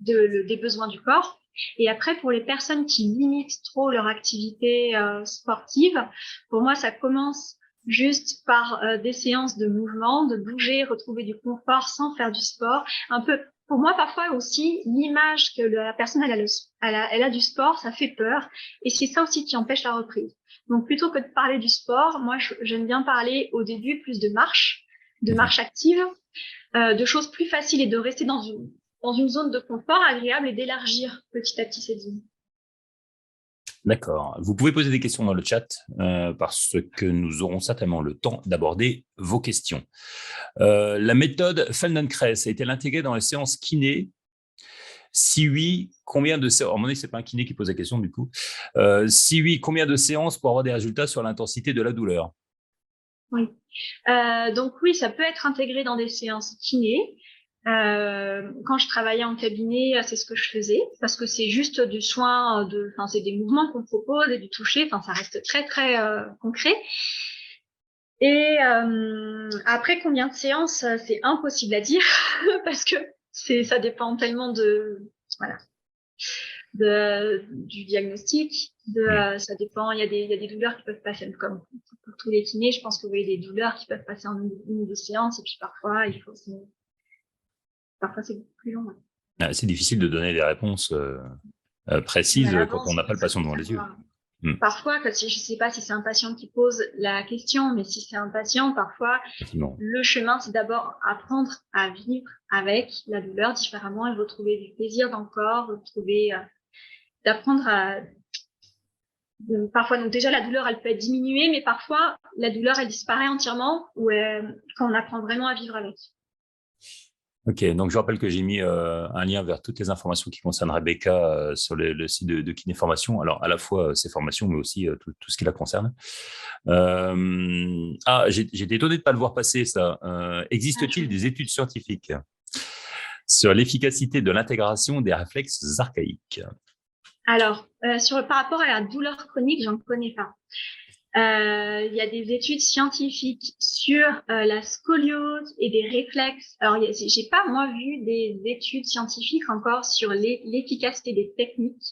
des besoins du corps. Et après, pour les personnes qui limitent trop leur activité sportive, pour moi, ça commence juste par des séances de mouvement, de bouger, retrouver du confort sans faire du sport. Un peu, pour moi, parfois aussi, l'image que la personne elle a du sport, ça fait peur. Et c'est ça aussi qui empêche la reprise. Donc, plutôt que de parler du sport, moi, j'aime bien parler au début plus de marche active, de choses plus faciles et de rester dans une zone de confort agréable et d'élargir petit à petit cette zone. D'accord. Vous pouvez poser des questions dans le chat parce que nous aurons certainement le temps d'aborder vos questions. La méthode Feldenkrais a-t-elle intégrée dans les séances kiné? Si oui, combien de séances? À mon avis, c'est pas un kiné qui pose la question du coup. Si oui, combien de séances pour avoir des résultats sur l'intensité de la douleur? Oui. Donc oui, ça peut être intégré dans des séances kiné. Quand je travaillais en cabinet, c'est ce que je faisais parce que c'est juste du soin c'est des mouvements qu'on propose et du toucher. Enfin, ça reste très très concret. Et après, combien de séances, c'est impossible à dire parce que ça dépend tellement voilà, du diagnostic. Ça dépend. Il y a des douleurs qui peuvent passer comme pour tous les kinés. Je pense que vous voyez des douleurs qui peuvent passer en une ou deux séances et puis parfois c'est beaucoup plus long. Ouais. C'est difficile de donner des réponses Mais à précises quand on l'avance, n'a pas le ça patient faut devant les yeux. savoir. Parfois, je ne sais pas si c'est un patient qui pose la question, mais si c'est un patient, parfois, Effectivement. le chemin, c'est d'abord apprendre à vivre avec la douleur différemment et retrouver du plaisir dans le corps, d'apprendre à... Parfois, donc déjà, la douleur, elle peut être diminuée, mais parfois, la douleur, elle disparaît entièrement quand on apprend vraiment à vivre avec. Ok, donc je rappelle que j'ai mis un lien vers toutes les informations qui concernent Rebecca sur le site de Kiné Formation. Alors, à la fois ses formations, mais aussi tout ce qui la concerne. J'étais étonné de ne pas le voir passer, ça. Existe-t-il des études scientifiques sur l'efficacité de l'intégration des réflexes archaïques? Alors, par rapport à la douleur chronique, j'en connais pas. Il y a des études scientifiques sur la scoliose et des réflexes. Alors, j'ai pas moi vu des études scientifiques encore sur l'efficacité des techniques.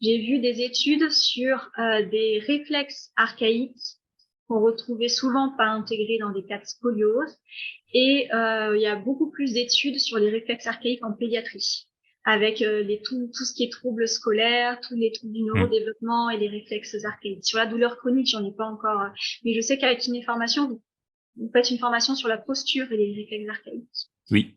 J'ai vu des études sur des réflexes archaïques qu'on retrouvait souvent pas intégrés dans des cas de scoliose. Et il y a beaucoup plus d'études sur les réflexes archaïques en pédiatrie, avec tout ce qui est troubles scolaires, tous les troubles du neurodéveloppement et les réflexes archaïques. Sur la douleur chronique, j'en ai pas encore, mais je sais qu'avec Kiné Formation, vous faites une formation sur la posture et les réflexes archaïques. Oui.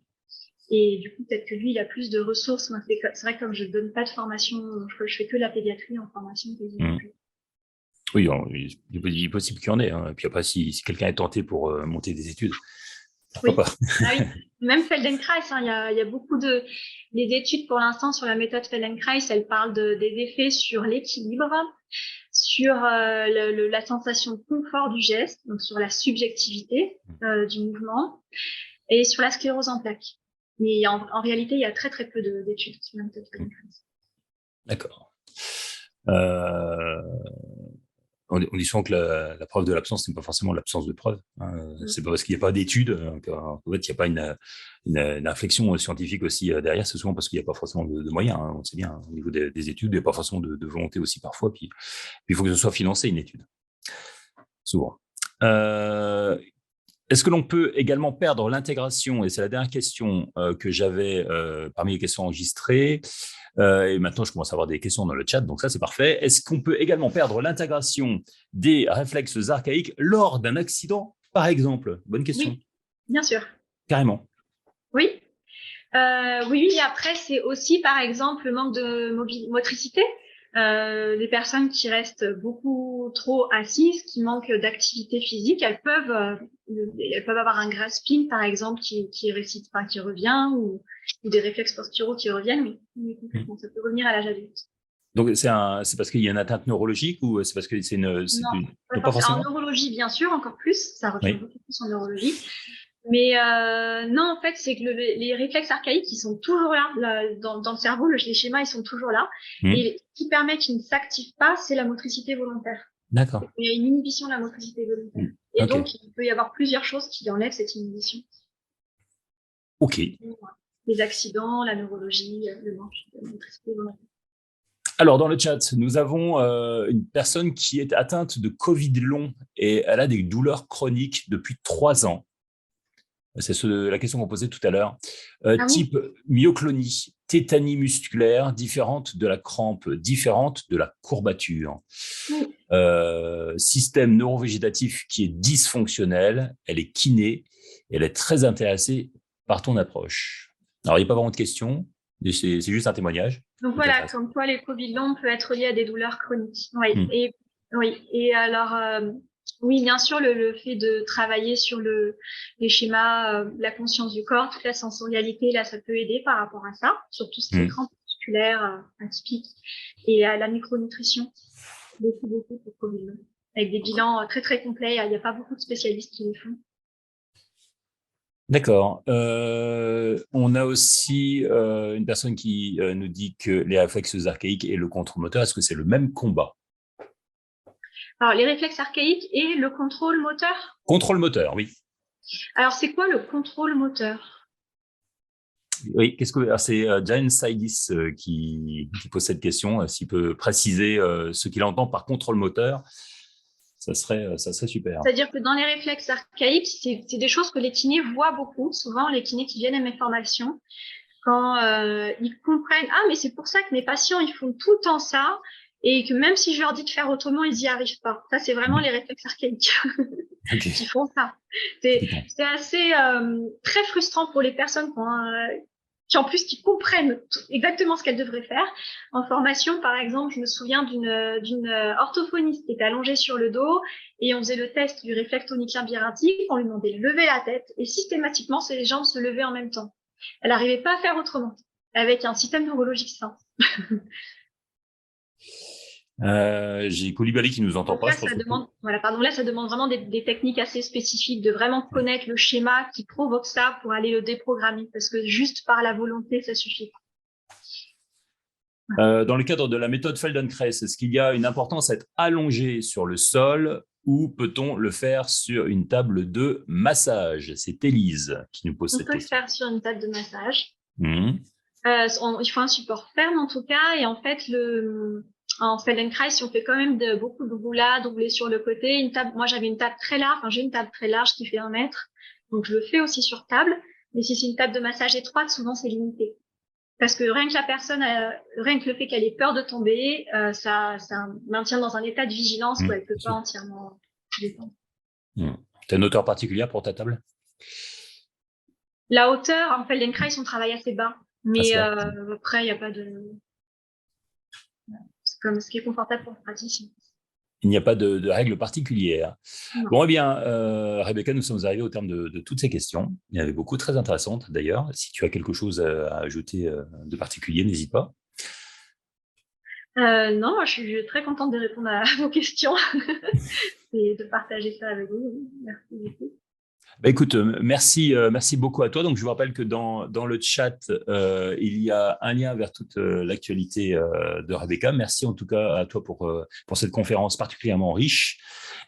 Et du coup, peut-être que lui, il a plus de ressources. Moi, c'est vrai que comme je ne donne pas de formation, je fais que la pédiatrie en formation. Oui, il est possible qu'il y en ait. Hein. Et puis après, si quelqu'un est tenté pour monter des études, pourquoi pas. Ah oui. Même Feldenkrais, il y a beaucoup les études pour l'instant sur la méthode Feldenkrais, elles parlent des effets sur l'équilibre, sur la sensation de confort du geste, donc sur la subjectivité du mouvement, et sur la sclérose en plaques. Mais en réalité, il y a très très peu d'études sur la méthode Feldenkrais. D'accord. On dit souvent que la preuve de l'absence n'est pas forcément l'absence de preuve. Hein. C'est pas parce qu'il n'y a pas d'études qu'en fait il n'y a pas une réflexion scientifique aussi derrière. C'est souvent parce qu'il n'y a pas forcément de moyens. Hein. On sait bien au niveau des études, il n'y a pas forcément de volonté aussi parfois. Puis il faut que ce soit financé une étude. Souvent. Est-ce que l'on peut également perdre l'intégration? Et c'est la dernière question que j'avais parmi les questions enregistrées. Et maintenant, je commence à avoir des questions dans le chat, donc ça, c'est parfait. Est-ce qu'on peut également perdre l'intégration des réflexes archaïques lors d'un accident, par exemple? Bonne question. Oui, bien sûr. Carrément. Oui. Oui, après, c'est aussi, par exemple, le manque de motricité. Les personnes qui restent beaucoup trop assises, qui manquent d'activité physique, elles peuvent avoir un grasping, par exemple, qui revient, ou des réflexes posturaux qui reviennent, mais complètement, ça peut revenir à l'âge adulte. Donc, c'est parce qu'il y a une atteinte neurologique ou c'est parce que c'est une… Non, pas forcément. En neurologie, bien sûr, encore plus, ça revient Oui. beaucoup plus en neurologie. Mais non, en fait, c'est que les réflexes archaïques, ils sont toujours là, dans le cerveau. Les schémas, ils sont toujours là. Et ce qui permet qu'ils ne s'activent pas, c'est la motricité volontaire. D'accord. Il y a une inhibition de la motricité volontaire. Et Ok. donc, il peut y avoir plusieurs choses qui enlèvent cette inhibition. Ok. Les accidents, la neurologie, le manque de motricité volontaire. Alors, dans le chat, nous avons une personne qui est atteinte de Covid long et elle a des douleurs chroniques depuis 3 ans. C'est la question qu'on posait tout à l'heure. Type myoclonie, tétanie musculaire, différente de la crampe, différente de la courbature. Système neurovégétatif qui est dysfonctionnel, elle est kiné, elle est très intéressée par ton approche. Alors, il n'y a pas vraiment de question, c'est juste un témoignage. Donc voilà, comme quoi les Covid longs peuvent être liés à des douleurs chroniques. Oui. Et alors, oui, bien sûr, le fait de travailler sur les schémas, la conscience du corps, toute la sensorialité, là, ça peut aider par rapport à ça, sur tout ce qui est crampes musculaires atypiques, et à la micronutrition, beaucoup pour Covid long, avec des bilans très très complets. Il n'y a pas beaucoup de spécialistes qui les font. D'accord. On a aussi une personne qui nous dit que les réflexes archaïques et le contrôle moteur, est-ce que c'est le même combat? Alors, les réflexes archaïques et le contrôle moteur? Contrôle moteur, oui. Alors, c'est quoi le contrôle moteur? Oui, c'est Jan Saidis qui pose cette question. S'il peut préciser ce qu'il entend par contrôle moteur, ça serait super. C'est-à-dire que dans les réflexes archaïques, c'est des choses que les kinés voient beaucoup. Souvent, les kinés qui viennent à mes formations, quand ils comprennent, mais c'est pour ça que mes patients, ils font tout le temps ça, et que même si je leur dis de faire autrement, ils n'y arrivent pas. Ça, c'est vraiment les réflexes archaïques qui font ça. C'est assez très frustrant pour les personnes qui en plus qui comprennent exactement ce qu'elles devraient faire. En formation, par exemple, je me souviens d'une orthophoniste qui était allongée sur le dos et on faisait le test du réflexe tonicien biarrhétique, on lui demandait de lever la tête et systématiquement, ses jambes se levaient en même temps. Elle n'arrivait pas à faire autrement, avec un système neurologique sain. J'ai Coulibaly qui nous entend pas. Là, ça demande vraiment des techniques assez spécifiques, de vraiment connaître le schéma qui provoque ça pour aller le déprogrammer, parce que juste par la volonté, ça suffit pas. Dans le cadre de la méthode Feldenkrais, est-ce qu'il y a une importance à être allongé sur le sol ou peut-on le faire sur une table de massage? C'est Élise qui nous pose cette question. On peut le faire sur une table de massage. Il faut un support ferme en tout cas, et en fait, en Feldenkrais, on fait quand même beaucoup de roulades, roulés sur le côté. Moi, j'avais une table très large, j'ai une table très large qui fait 1 mètre, donc je le fais aussi sur table. Mais si c'est une table de massage étroite, souvent c'est limité. Parce que rien que la personne, rien que le fait qu'elle ait peur de tomber, ça maintient dans un état de vigilance où elle peut pas entièrement détendre. Tu as une hauteur particulière pour ta table? La hauteur, en Feldenkrais, on travaille assez bas. Mais après, il n'y a pas de… C'est comme ce qui est confortable pour le praticien. Il n'y a pas de règles particulières. Non. Bon, eh bien, Rebecca, nous sommes arrivés au terme de toutes ces questions. Il y en avait beaucoup très intéressantes, d'ailleurs. Si tu as quelque chose à ajouter de particulier, n'hésite pas. Non, moi, je suis très contente de répondre à vos questions et de partager ça avec vous. Merci beaucoup. Bah écoute, merci beaucoup à toi. Donc, je vous rappelle que dans le chat, il y a un lien vers toute l'actualité de Rebecca. Merci en tout cas à toi pour cette conférence particulièrement riche.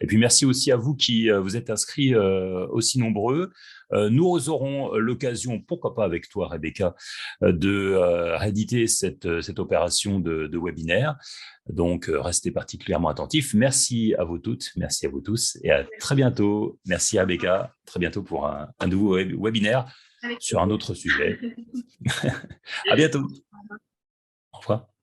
Et puis, merci aussi à vous qui vous êtes inscrits aussi nombreux. Nous aurons l'occasion, pourquoi pas avec toi, Rebecca, de rééditer cette opération de webinaire. Donc, restez particulièrement attentifs. Merci à vous toutes, merci à vous tous et à très bientôt. Merci à Rebecca, très bientôt pour un nouveau webinaire sur un autre sujet. À bientôt. Au revoir.